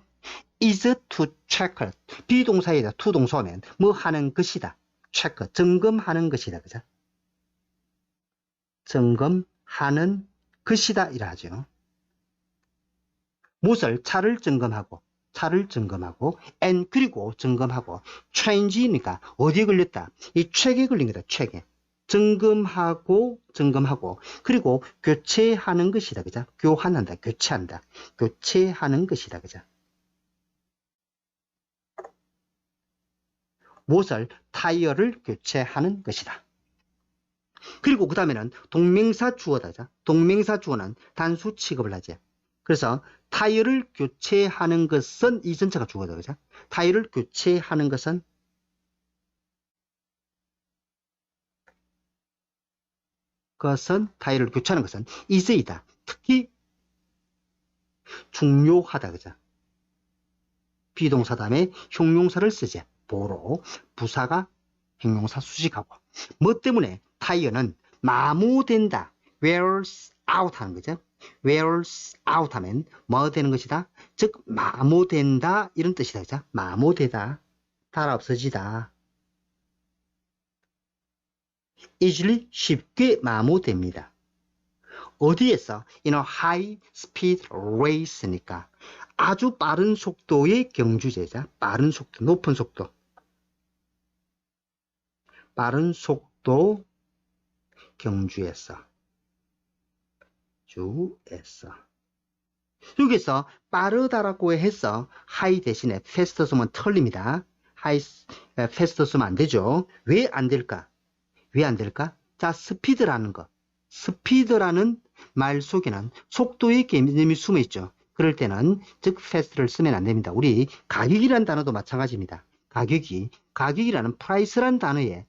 is to check 비동사에다 to 동사 오면 뭐 하는 것이다. check 점검하는 것이다. 그죠? 점검하는 것이다 이라 하죠. 무엇을 차를 점검하고 and 그리고 점검하고 change니까 어디에 걸렸다. 이 책에 걸린 거다. 책에 점검하고 그리고 교체하는 것이다. 그죠? 교환한다. 교체하는 것이다. 그죠? 무엇을 타이어를 교체하는 것이다. 그리고 그 다음에는 동명사 주어다. 동명사 주어는 단수 취급을 하지. 그래서 타이어를 교체하는 것은 이 전체가 주어다. 그죠? 타이어를 교체하는 것은 타이어를 교체하는 것은 is이다. 특히 중요하다. 그죠? 비동사 다음에 형용사를 쓰지. 보로 부사가 형용사 수식하고 뭐 때문에 타이어는 마모된다. wears out 하는 거죠. wears out 하면 뭐 되는 것이다? 즉 마모된다 이런 뜻이다. 그죠? 마모되다. 달아 없어지다. easily 쉽게 마모됩니다. 어디에서? in a high speed race니까 아주 빠른 속도의 경주제자. 빠른 속도, 높은 속도. 빠른 속도 경주에서. 여기서 빠르다라고 해서 high 대신에 fast 쓰면 틀립니다. fast 쓰면 안 되죠. 왜 안 될까? 자, 스피드라는 거. 스피드라는 말 속에는 속도의 개념이 숨어 있죠. 그럴 때는 즉 fast를 쓰면 안 됩니다. 우리 가격이라는 단어도 마찬가지입니다. 가격이라는 price란 단어에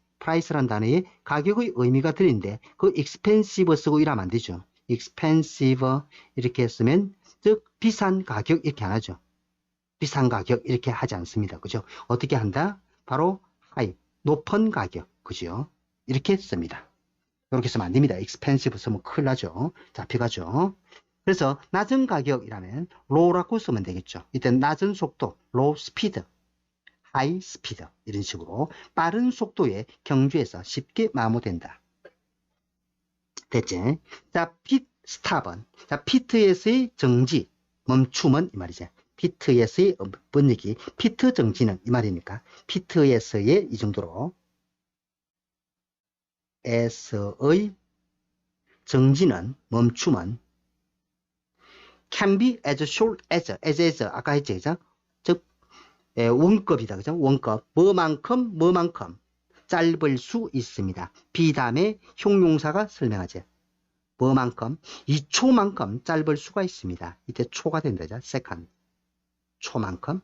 가격의 의미가 들리는데 그 expensive 쓰고 이러면 안 되죠. expensive 이렇게 쓰면 즉 비싼 가격 이렇게 안 하죠. 비싼 가격 이렇게 하지 않습니다. 그죠? 어떻게 한다? 바로 high 높은 가격. 그죠? 이렇게 씁니다. 이렇게 쓰면 안 됩니다. expensive 쓰면 큰일 나죠. 잡혀가죠. 그래서 낮은 가격이라면 low라고 쓰면 되겠죠. 이때 낮은 속도, low speed, high speed 이런 식으로 빠른 속도의 경주에서 쉽게 마모된다. 됐지? 자, pit stop은 자, pit에서의 정지, 멈춤은 이 말이죠. pit에서의 번역이 pit 정지는 이 말이니까 pit에서의 이 정도로 에서의 정지는 멈춤은 can be as short as 아까 했죠. 그죠? 즉 원급이다. 그죠? 원급 뭐만큼 짧을 수 있습니다. be 다음에 형용사가 설명하죠. 뭐만큼 2초만큼 짧을 수가 있습니다. 이때 초가 된다죠. second 초만큼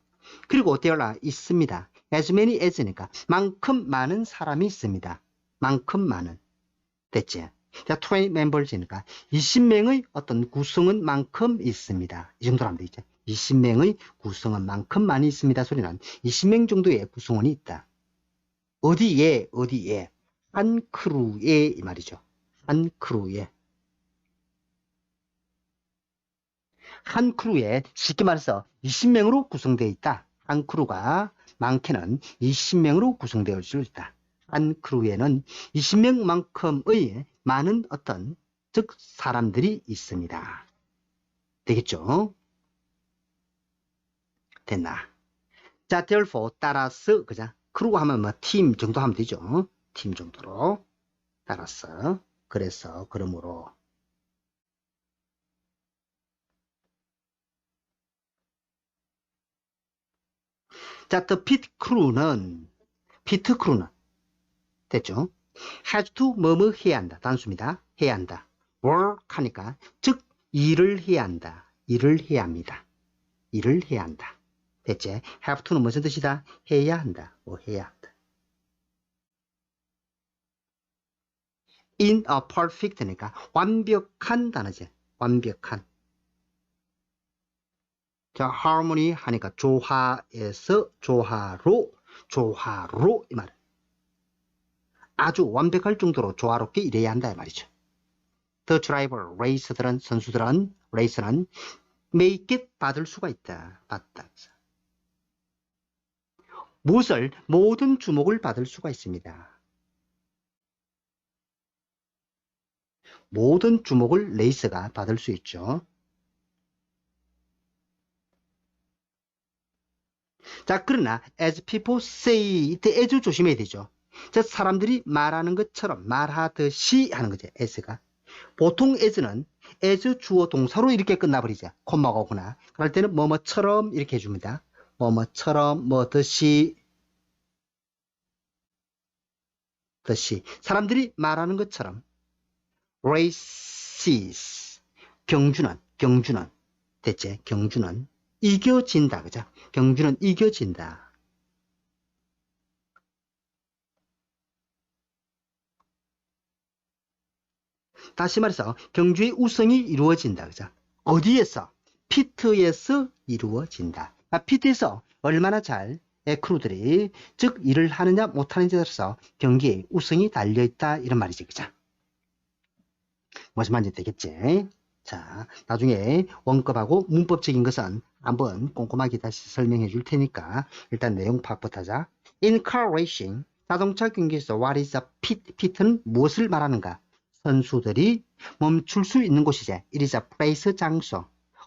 그리고 there are 있습니다. as many as니까 만큼 많은 사람이 있습니다. 만큼 많은 됐지? 자, 20 members니까 20명의 어떤 구성은 만큼 있습니다. 이 정도로 하면 되겠죠. 20명의 구성은 만큼 많이 있습니다. 소리는 20명 정도의 구성원이 있다. 어디에? 한 크루에 이 말이죠. 한 크루에 쉽게 말해서 20명으로 구성되어 있다. 한 크루가 많게는 20명으로 구성되어 수 있다. 한 크루에는 20명만큼의 많은 어떤 즉 사람들이 있습니다. 되겠죠? 됐나? 자, therefore 따라서 그죠? 크루가 하면 뭐 팀 정도 하면 되죠. 팀 정도로 따라서 그래서 그러므로 자, the pit crew는 됐죠? has to 뭐뭐 해야 한다. 단수입니다. 해야 한다. work 하니까 즉 일을 해야 한다. 일을 해야 합니다. 일을 해야 한다. 됐지? have to는 무슨 뜻이다? 해야 한다. 뭐 해야 한다. in a perfect니까 완벽한 단어지. 완벽한. 자, harmony 하니까 조화에서 조화로, 조화로 이 말. 아주 완벽할 정도로 조화롭게 일해야 한다 이 말이죠. The driver, 레이서들은 선수들은 레이서는 make it 받을 수가 있다. 받다. 무엇을 모든 주목을 받을 수가 있습니다. 모든 주목을 레이서가 받을 수 있죠. 자, 그러나 as people say it, as 조심해야 되죠. 자, 사람들이 말하는 것처럼 말하듯이 하는 거죠. as가. 보통 as는 as 주어 동사로 이렇게 끝나버리죠. 콤마가 오거나. 그럴 때는 뭐뭐처럼 이렇게 해줍니다. 뭐뭐처럼 뭐듯이 듯이 사람들이 말하는 것처럼 races 경주는 대체 경주는 이겨진다. 그죠? 경주는 이겨진다. 다시 말해서 경주의 우승이 이루어진다. 그죠? 어디에서? 피트에서 이루어진다. 피트에서 얼마나 잘 크루들이 즉 일을 하느냐 못하느냐에 따라서 경기에 우승이 달려있다. 이런 말이지. 그죠? 무슨 말인지 되겠지? 자, 나중에 원급하고 문법적인 것은 한번 꼼꼼하게 다시 설명해 줄 테니까 일단 내용 파악부터 하자. In car racing, 자동차 경기에서 what is a pit? pit는 무엇을 말하는가? 선수들이 멈출 수 있는 곳이지. It is a place, 장소.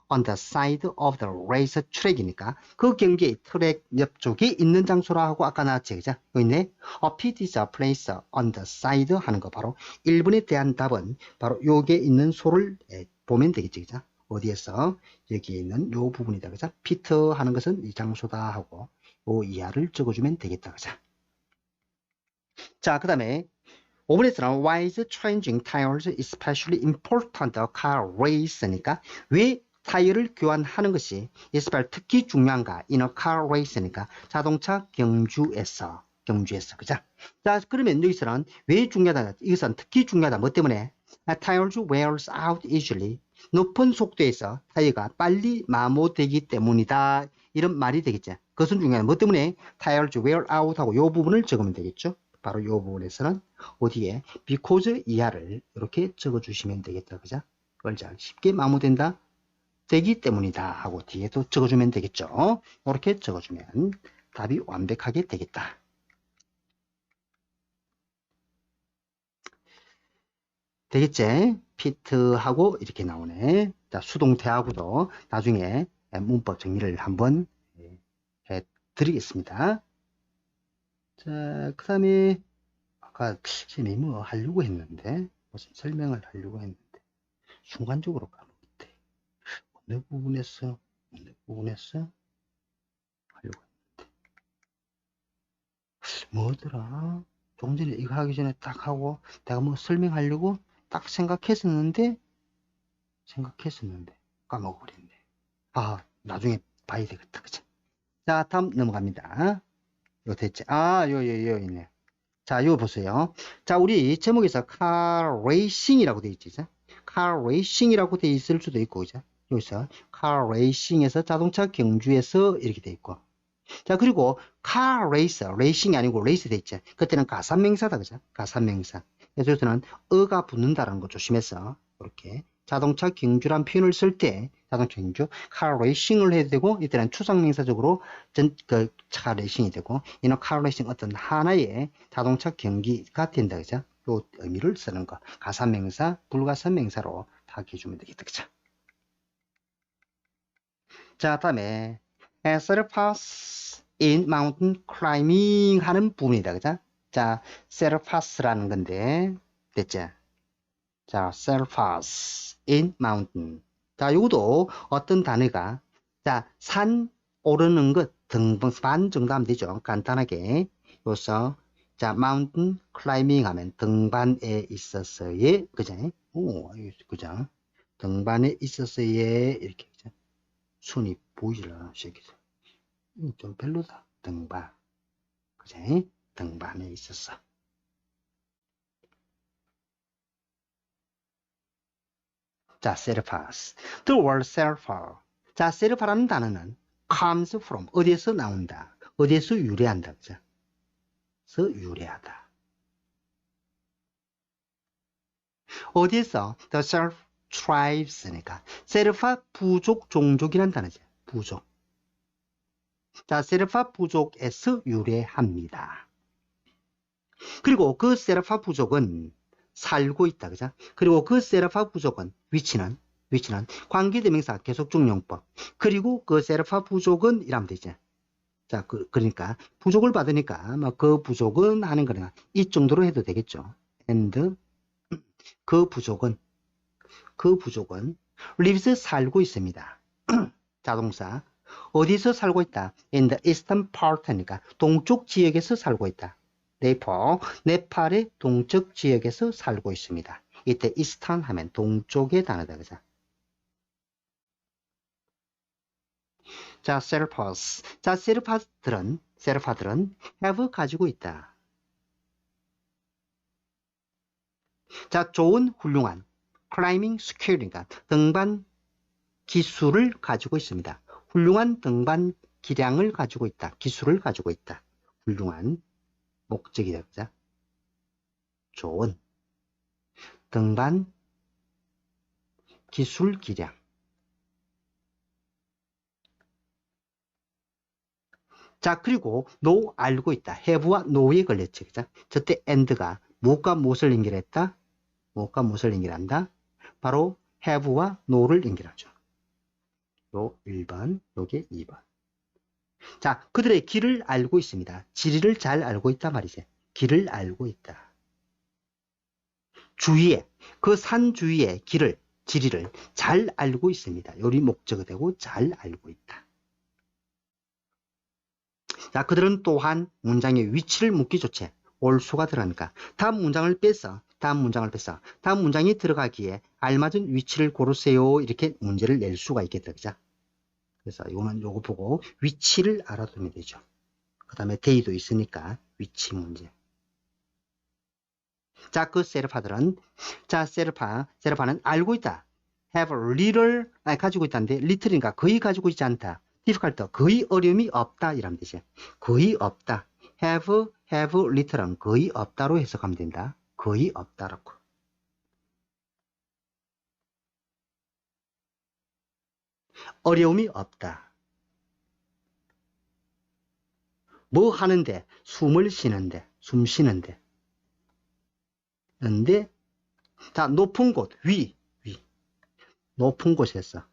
On the side of the race track이니까 그 경기의 트랙 옆쪽에 있는 장소라 하고 아까 나왔지. 그죠? 여기 있네. A pit is a place on the side 하는 거 바로 1번에 대한 답은 바로 요게 있는 소를 보면 되겠지. 그죠? 어디에서? 여기에 있는 요 부분이다. 그죠? 피트 하는 것은 이 장소다 하고 요 이하를 적어주면 되겠다. 그죠? 자, 그 다음에 5번에서는 why is changing tires especially important a car race니까 왜 타이어를 교환하는 것이 especially 특히 중요한가? in a car race니까 자동차 경주에서 그죠? 자, 그러면 여기서는 왜 중요하다? 이것은 특히 중요하다. 뭐 때문에? Tires wears out easily. 높은 속도에서 타이어가 빨리 마모되기 때문이다. 이런 말이 되겠죠. 그것은 중요하다. 뭐 때문에? Tires wear out 하고 이 부분을 적으면 되겠죠. 바로 이 부분에서는 어디에 because 이하를 이렇게 적어주시면 되겠다. 그죠? 그걸 잘 쉽게 마모된다. 되기 때문이다 하고 뒤에도 적어주면 되겠죠. 이렇게 적어주면 답이 완벽하게 되겠다. 되겠지? 피트하고 이렇게 나오네. 자, 수동태하고도 나중에 문법 정리를 한번 해드리겠습니다. 자, 그 다음에 아까 선생님이 뭐 하려고 했는데 무슨 설명을 하려고 했는데 순간적으로 까먹었대. 어느 부분에서 하려고 했는데 뭐더라? 조금 전에 이거 하기 전에 딱 하고 내가 뭐 설명하려고 딱 생각했었는데 까먹어버렸네. 아, 나중에 봐야 되겠다. 그치? 자, 다음 넘어갑니다. 이거 됐지? 아, 요 있네. 자, 요 보세요. 자, 우리 제목에서 car racing이라고 되어 있지. car racing이라고 되어 있을 수도 있고, 그죠? 여기서 car racing에서 자동차 경주에서 이렇게 되어 있고. 자, 그리고 car racer, 레이싱이 아니고 레이스 되어 있죠. 그때는 가산명사다, 그죠? 가산명사. 그래서 여기서는 어가 붙는다라는 거 조심해서 이렇게 자동차 경주란 표현을 쓸 때 자동차 경주, car racing을 해도 되고 이때는 추상명사적으로 차 레이싱이 되고 이는 car racing 어떤 하나의 자동차 경기가 된다, 그죠? 요 의미를 쓰는 거. 가산명사, 불가산명사로 파악해주면 되겠다, 그죠? 자, 다음에 surpass in mountain climbing 하는 부분이다, 그죠? 자, surpass라는 건데 됐죠? 자, surpass in mountain. 자, 요것도 어떤 단어가 자, 산 오르는 것 등반 정도 하면 되죠. 간단하게. 여기서 자, mountain climbing 하면 등반에 있었어의, 그죠? 오, 그죠? 등반에 있었어의, 이렇게, 그죠? 손이 보이질 않아, 새끼들. 좀 별로다. 등반. 그죠? 등반에 있었어. 자, 세르파스. The word 세르파. 자, 세르파라는 단어는 comes from, 어디에서 나온다. 어디에서 유래한다. 그죠? 서 유래하다. 어디에서? The Serf tribes니까. 세르파 부족 종족이란 단어죠. 부족. 자, 세르파 부족에서 유래합니다. 그리고 그 세르파 부족은 살고 있다. 그죠? 그리고 그 세르파 부족은 위치는 관계대명사 계속중용법. 그리고 그 세르파 부족은 이라면 되죠. 자, 그러니까 부족을 받으니까 그 부족은 하는 거나 이 정도로 해도 되겠죠. and 그 부족은 lives 살고 있습니다. 자동사 어디서 살고 있다? in the eastern part니까 동쪽 지역에서 살고 있다. 네팔의 동쪽 지역에서 살고 있습니다. 이때 eastern 하면 동쪽의 단어다. 그죠? 자, 세르파스. 자, 세르파들은 have 가지고 있다. 자, 좋은 훌륭한 climbing skill이니까 등반 기술을 가지고 있습니다. 훌륭한 등반 기량을 가지고 있다. 기술을 가지고 있다. 훌륭한 목적이다. 그죠? 좋은 등반 기술 기량. 자, 그리고 no 알고 있다. have와 no에 걸렸지. 그죠? 저때 and가 무엇과 무엇을 연결했다? 무엇과 무엇을 연결한다? 바로 have와 no를 연결하죠. 요 1번, 요게 2번. 자, 그들의 길을 알고 있습니다. 지리를 잘 알고 있다 말이지. 길을 알고 있다. 주위에, 그 산 주위의 지리를 잘 알고 있습니다. 요리 목적어 되고 잘 알고 있다. 자, 그들은 또한 문장의 위치를 묻기조차 올수가 들어가니까 다음 문장을 빼서 다음 문장이 들어가기에 알맞은 위치를 고르세요. 이렇게 문제를 낼 수가 있겠다. 그죠? 그래서 이거는 요거 보고 위치를 알아두면 되죠. 그 다음에 데이도 있으니까 위치 문제. 자, 그 세르파들은 세르파는 알고 있다. have little 가지고 있다는데 little인가 거의 가지고 있지 않다. difficult 거의 어려움이 없다 이라면 되죠. 거의 없다. have little은 거의 없다로 해석하면 된다. 거의 없다라고. 어려움이 없다. 뭐 하는데? 숨을 쉬는데. 숨 쉬는데. 근데 자, 높은 곳, 위. 높은 곳에서.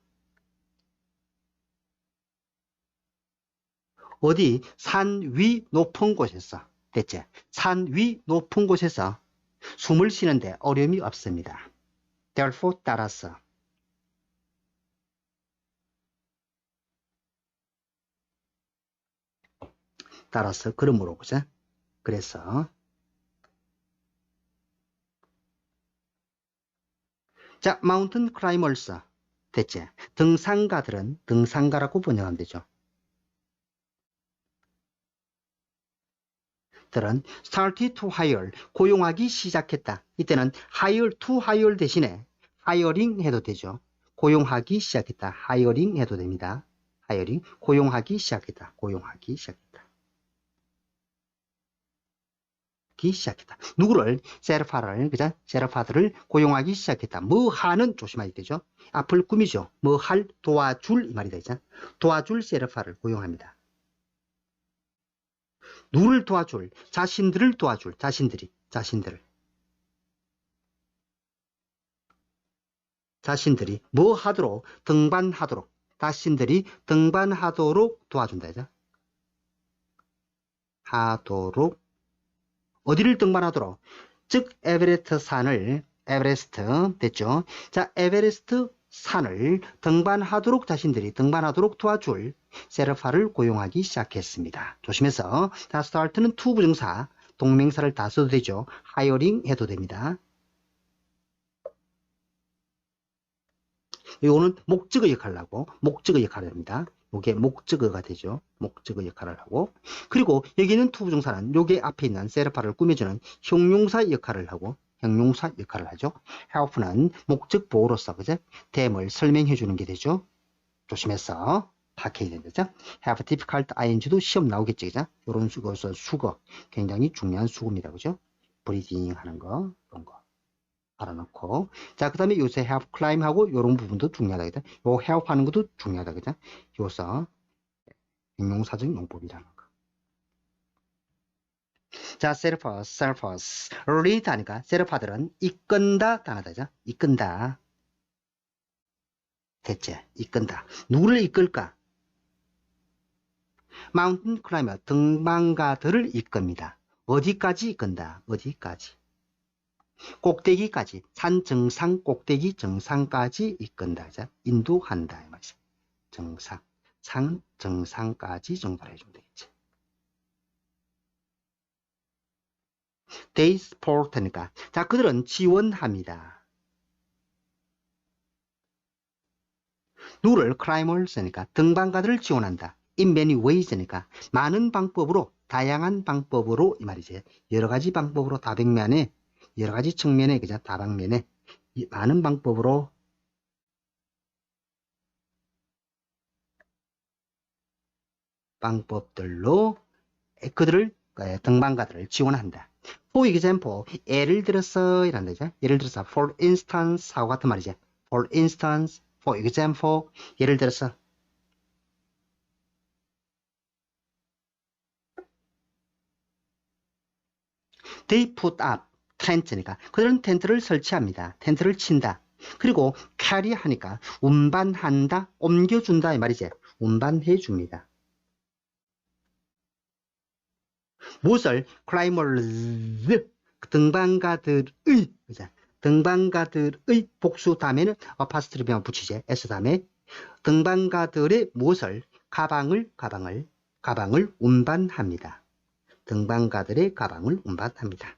어디? 산 위 높은 곳에서. 됐지? 산 위 높은 곳에서 숨을 쉬는데 어려움이 없습니다. therefore 따라서 그러므로 그죠? 그래서 자, mountain climbers 됐지? 등산가들은 등산가라고 번역하면 되죠. 들은 started to hire 고용하기 시작했다. 이때는 hire to hire 대신에 hiring 해도 되죠. 고용하기 시작했다. hiring 해도 됩니다. hiring 고용하기 시작했다. 누구를? 세르파들을 고용하기 시작했다. 뭐 하는 조심해야 되죠. 앞을 꾸미죠. 뭐 할 도와줄 이 말이 되죠. 도와줄 세르파를 고용합니다. 누를 도와줄, 자신들을 도와줄, 자신들이 뭐 하도록, 등반하도록, 자신들이 등반하도록 도와준다. 그죠? 하도록, 어디를 등반하도록? 즉, 에베레스트 됐죠? 자, 에베레스트 산을 등반하도록 등반하도록 도와줄 세르파를 고용하기 시작했습니다. 조심해서 자, start는 to 부정사 동명사를 다 써도 되죠. hiring 해도 됩니다. 이거는 목적어 역할을 하고 목적어 역할을 합니다. 이게 목적어가 되죠. 목적어 역할을 하고 그리고 여기는 투부정사는 요게 앞에 있는 셀파를 꾸며주는 형용사 역할을 하고 형용사 역할을 하죠. help는 목적 보호로서 그죠? 댐을 설명해 주는 게 되죠. 조심해서 파악해야 되는 거죠. have difficult ing도 시험 나오겠죠. 그죠? 요런 수거 굉장히 중요한 수고입니다. 그죠? 브리딩 하는 거 이런 거 알아놓고 자 그 다음에 요새 help climb 하고 요런 부분도 중요하다. 그죠? 요 help 하는 것도 중요하다. 그죠? 요서 형용사적 용법이라는 거. 자, 셀퍼스, 리드 하니까 셀퍼들은 이끈다 단어다죠. 이끈다. 대체 이끈다. 누구를 이끌까? 마운틴 클라이머 등반가들을 이끕니다. 어디까지 이끈다? 어디까지? 꼭대기까지 산 정상 꼭대기 정상까지 이끈다. 자, 인도한다 이 말이죠. 정상 산 정상까지 정도를 해주면 되겠지. They support니까 자 그들은 지원합니다. 누구를 climbers,니까 등반가들을 지원한다. In many ways니까 많은 방법으로 다양한 방법으로 이 말이지. 여러 가지 방법으로 다방면에 여러 가지 측면에 그죠? 다방면에 많은 방법으로 방법들로 그들을 등반가들을 지원한다. For example, 예를 들어서 이란 거죠. 예를 들어서 for instance 하고 같은 말이죠. For instance, for example, 예를 들어서 They put up tent니까 그들은 텐트를 설치합니다. 텐트를 친다. 그리고 carry 하니까 운반한다, 옮겨준다 이 말이지. 운반해 줍니다. 무엇을 climbers 등반가들의 등반가들의 복수 다음에는 어파스트리비만 붙이지. S 다음에 등반가들의 무엇을 가방을 운반합니다. 등반가들의 가방을 운반합니다.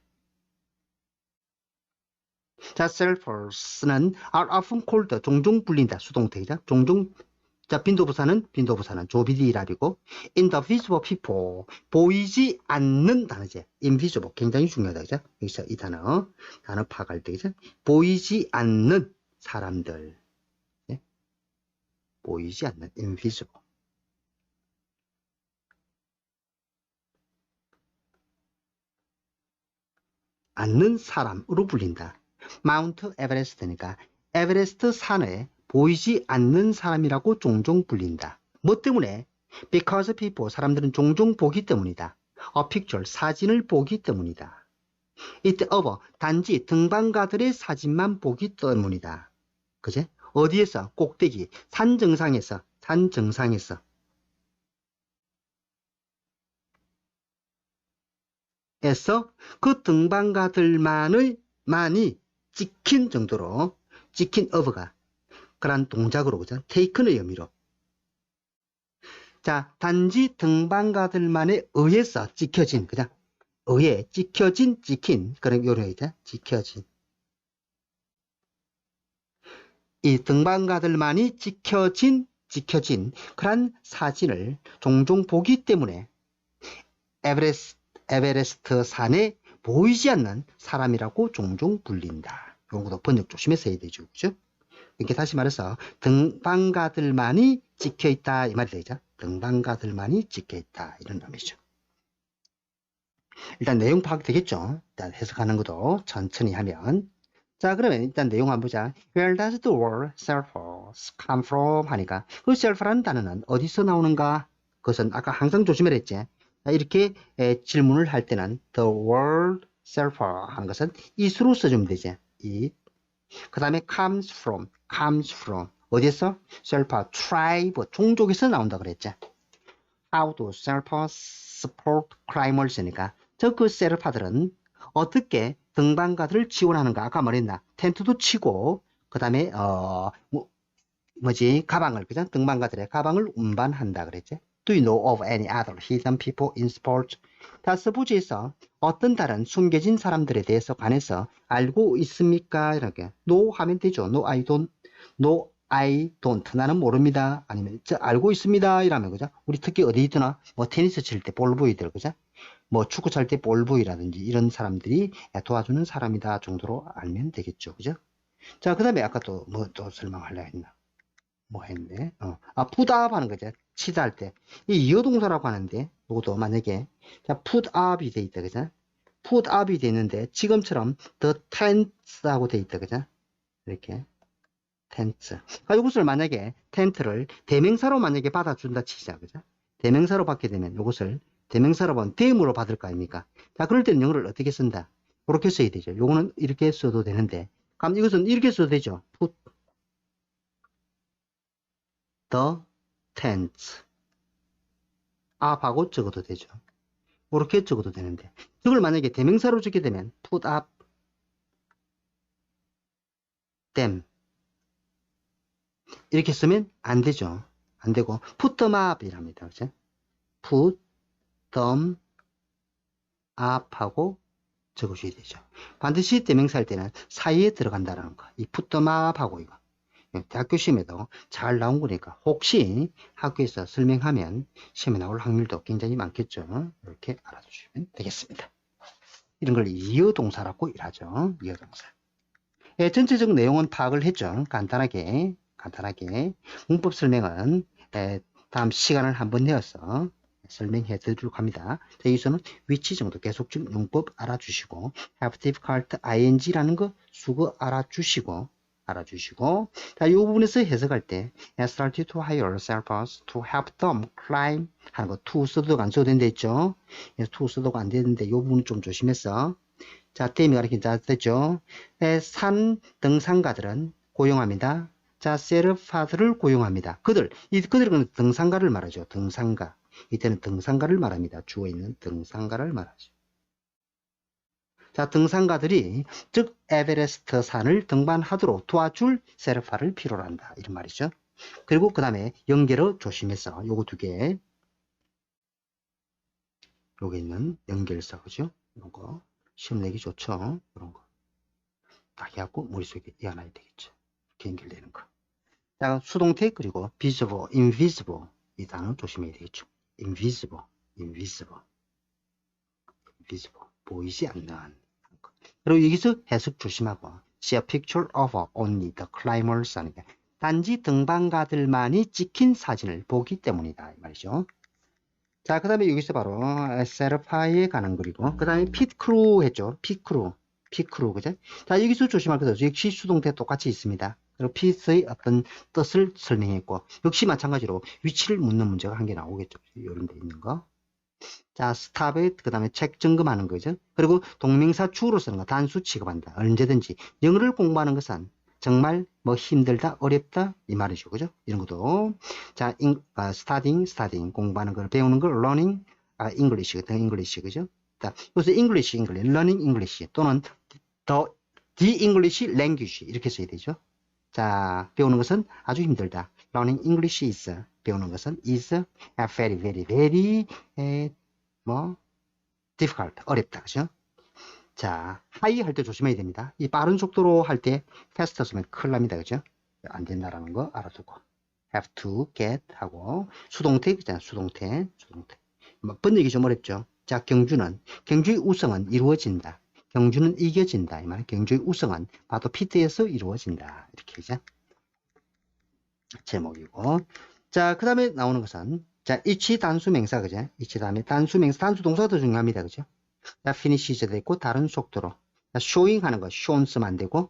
자, selfers는 are often called 종종 불린다. 수동태이자 종종 자, 빈도부사는 조비디랍이고 invisible people 보이지 않는 단어지. invisible 굉장히 중요하다. 그죠? 여기서 이 단어 파악할 때 그죠? 보이지 않는 사람들. 네? 보이지 않는 invisible. 않는 사람으로 불린다. 마운트 에베레스트니까 에베레스트 산에 보이지 않는 사람이라고 종종 불린다. 뭐 때문에? Because people, 사람들은 종종 보기 때문이다. A picture, 사진을 보기 때문이다. It over, 단지 등반가들의 사진만 보기 때문이다. 그제? 어디에서? 꼭대기, 산 정상에서. 에서 그 등반가들만이 찍힌 정도로 찍힌 어버가 그런 동작으로 그죠? taken의 의미로 자 단지 등반가들만에 의해서 찍혀진 그죠? 의해 찍힌 그런 요령이죠. 찍혀진 이 등반가들만이 찍혀진 그런 사진을 종종 보기 때문에 에베레스트 산에 보이지 않는 사람이라고 종종 불린다. 이런 것도 번역 조심해서 해야 되죠. 그죠? 이렇게 다시 말해서 등반가들만이 찍혀있다 이 말이 되죠. 등반가들만이 찍혀있다 이런 의미죠. 일단 내용 파악 되겠죠. 일단 해석하는 것도 천천히 하면 자 그러면 일단 내용 한번 보자. Where does the word selfers come from 하니까 그 self라는 단어는 어디서 나오는가? 그것은 아까 항상 조심해야 했지. 이렇게 질문을 할 때는 the word selfer 하는 것은 is로 써주면 되지. 그 다음에 comes from 어디에서? selfer tribe 종족에서 나온다 그랬지. How do selfers support climbers니까 그 selfer들은 어떻게 등반가들을 지원하는가? 아까 말했나? 텐트도 치고 그 다음에 가방을 그죠? 등반가들의 가방을 운반한다 그랬지. Do you know of any other hidden people in sports? 다스 부지에서 어떤 다른 숨겨진 사람들에 대해서 관해서 알고 있습니까? 이렇게 no 하면 되죠. no I don't, no I don't. 나는 모릅니다. 아니면 저 알고 있습니다. 이라면 그죠? 우리 특히 어디 있더나 뭐 테니스 칠 때 볼보이들 그죠? 뭐 축구 찰 때 볼보이라든지 이런 사람들이 도와주는 사람이다 정도로 알면 되겠죠. 그죠? 자, 그 다음에 아까 또 뭐 또 설명하려 했나? 뭐 했네? put up 하는 거죠. 치다 할 때. 이 이어동사라고 하는데, 이것도 만약에, 자, put up이 돼 있다, 그죠? put up이 돼 있는데, 지금처럼 the tents하고 돼 있다, 그죠? 이렇게. 텐트. 이것을 만약에 텐트를 대명사로 만약에 받아준다 치자, 그죠? 대명사로 받게 되면 이것을 대명사로 받으면 them으로 받을 거 아닙니까? 자, 그럴 때는 영어를 어떻게 쓴다? 그렇게 써야 되죠. 요거는 이렇게 써도 되는데, 그럼 이것은 이렇게 써도 되죠. put the tents up하고 적어도 되죠. 그렇게 적어도 되는데, 이걸 만약에 대명사로 적게 되면 put up them 이렇게 쓰면 안 되죠. 안 되고 put them up 이랍니다. 그죠? put them up 하고 적으셔야 되죠. 반드시 대명사 할 때는 사이에 들어간다는 거. 이 put them up 하고 이거. 대학교 시험에도 잘 나온 거니까 혹시 학교에서 설명하면 시험에 나올 확률도 굉장히 많겠죠. 이렇게 알아두시면 되겠습니다. 이런 걸 이어동사라고 일하죠. 이어동사. 예, 전체적 내용은 파악을 했죠. 간단하게 문법 설명은 다음 시간을 한번 내어서 설명해 드리도록 합니다. 자, 여기서는 위치 정도 계속적 용법 알아주시고 have difficult ing라는 거 수거 알아주시고 자, 이 부분에서 해석할 때 started to hire helpers to help them climb 하는 거 to 써도 안 써도 된다 했죠. to 써도 안 되는데 이 부분은 좀 조심해서 자, 댐이 가리킨 자 됐죠. 산 등산가들은 고용합니다. 자, 세르파들을 고용합니다. 그들은 등산가를 말하죠. 등산가. 이때는 등산가를 말합니다. 주어 있는 등산가를 말하죠. 자, 등산가들이 즉 에베레스트 산을 등반하도록 도와줄 세르파를 필요로 한다. 이런 말이죠. 그리고 그 다음에 연결어 조심해서 요거 두 개. 요게 있는 연결사 그죠? 이런 거 시험 내기 좋죠. 이런 거 딱 해갖고 머릿속에 이어놔야 되겠죠. 이렇게 연결되는 거. 자, 수동태 그리고 visible, invisible 이 단어 조심해야 되겠죠. invisible 보이지 않는 거. 그리고 여기서 해석 조심하고 see a picture of only the climbers 하는 게 단지 등반가들만이 찍힌 사진을 보기 때문이다 이 말이죠. 자, 그 다음에 여기서 바로 세르파에 관한 글이고 그 다음에 핏크루 했죠. 핏크루 그죠? 자, 여기서 조심할 것은 역시 수동태 똑같이 있습니다. 그리고 핏의 어떤 뜻을 설명했고 역시 마찬가지로 위치를 묻는 문제가 한 개 나오겠죠. 이런 데 있는 거. 자, 스탑에 그 다음에 책 점검하는 거죠. 그리고 동명사 주어로 쓰는 거 단수 취급한다. 언제든지 영어를 공부하는 것은 정말 뭐 힘들다, 어렵다 이 말이죠. 그죠? 이런 것도 자, studying 공부하는 걸 배우는 걸 learning English 같은 English 그죠? 자, 여기서 English, learning English 또는 the English language 이렇게 써야 되죠. 자, 배우는 것은 아주 힘들다. learning English is 배우는 것은 is very difficult 어렵다. 그죠? 자, high 할 때 조심해야 됩니다. 이 빠른 속도로 할 때 fast 쓰면 큰일 납니다. 그죠? 안 된다라는 거 알아두고 have to get 하고 수동태 있잖아요. 수동태 뭐 번역이 좀 어렵죠. 자, 경주의 우승은 이루어진다. 경주는 이겨진다. 이 말. 경주의 우승은 바로 피트에서 이루어진다. 이렇게 이제 제목이고. 자, 그 다음에 나오는 것은 자, 이치 단수명사 그죠? 이치 다음에 단수명사 단수동사가 더 중요합니다. 그죠? 자, finishes 됐고 다른 속도로 자, showing 하는 거 shown 쓰면 안 되고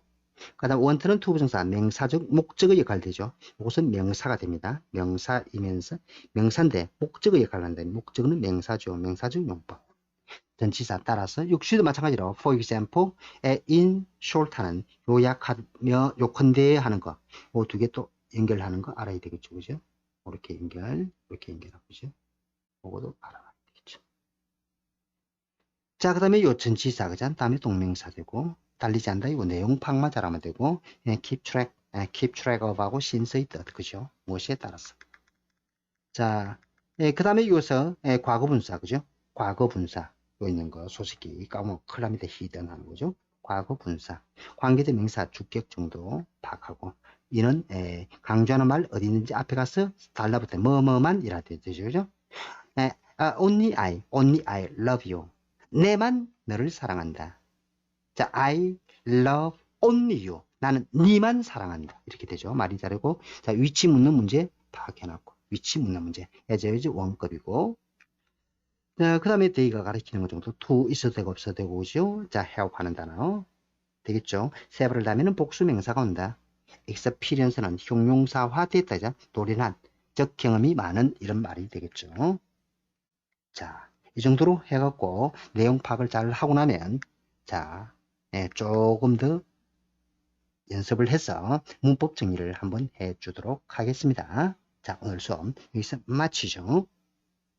그 다음 원트는 투부정사 명사적 목적의 역할 되죠. 이것은 명사가 됩니다. 명사이면서 명사인데 목적의 역할을 한다. 목적은 명사죠. 명사적 용법. 전치사 따라서 역시도 마찬가지로 for example, in short 하는 요약하며 요컨대 하는 거 이 두 개 또 연결하는 거 알아야 되겠죠. 그죠? 이렇게 연결하고 그죠? 그거도 알아야 되겠죠. 자, 그 다음에 요 전치사 그죠? 다음에 동명사 되고 달리지 않다 이거 내용 파악만 잘하면 되고 keep track of 하고 신서의 뜻 그죠? 무엇에 따라서 자, 그 다음에 이어서 과거분사 그죠? 과거분사 요 있는 거 소식이 까먹으면 큰일 납니다. 히든 하는 거죠. 과거 분사. 관계대 명사 주격 정도 파악하고. 이는 강조하는 말 어디 있는지 앞에 가서 달라붙어 뭐뭐만 이라 되죠. 그죠? only I love you. 내만 너를 사랑한다. 자, I love only you. 나는 니만 사랑한다. 이렇게 되죠. 말이 다르고. 자, 위치 묻는 문제 파악해놨고. 위치 묻는 문제. as 원급이고. 자, 그 다음에 they가 가리키는 것 정도. to 있어도 되고 없어도 되고 오죠. 자, help 하는 단어. 되겠죠. several 다음에는 복수 명사가 온다. experience는 형용사화 됐다. 노련한, 즉 경험이 많은 이런 말이 되겠죠. 자, 이 정도로 해갖고 내용 파악을 잘 하고 나면 자, 조금 더 연습을 해서 문법 정리를 한번 해주도록 하겠습니다. 자, 오늘 수업 여기서 마치죠.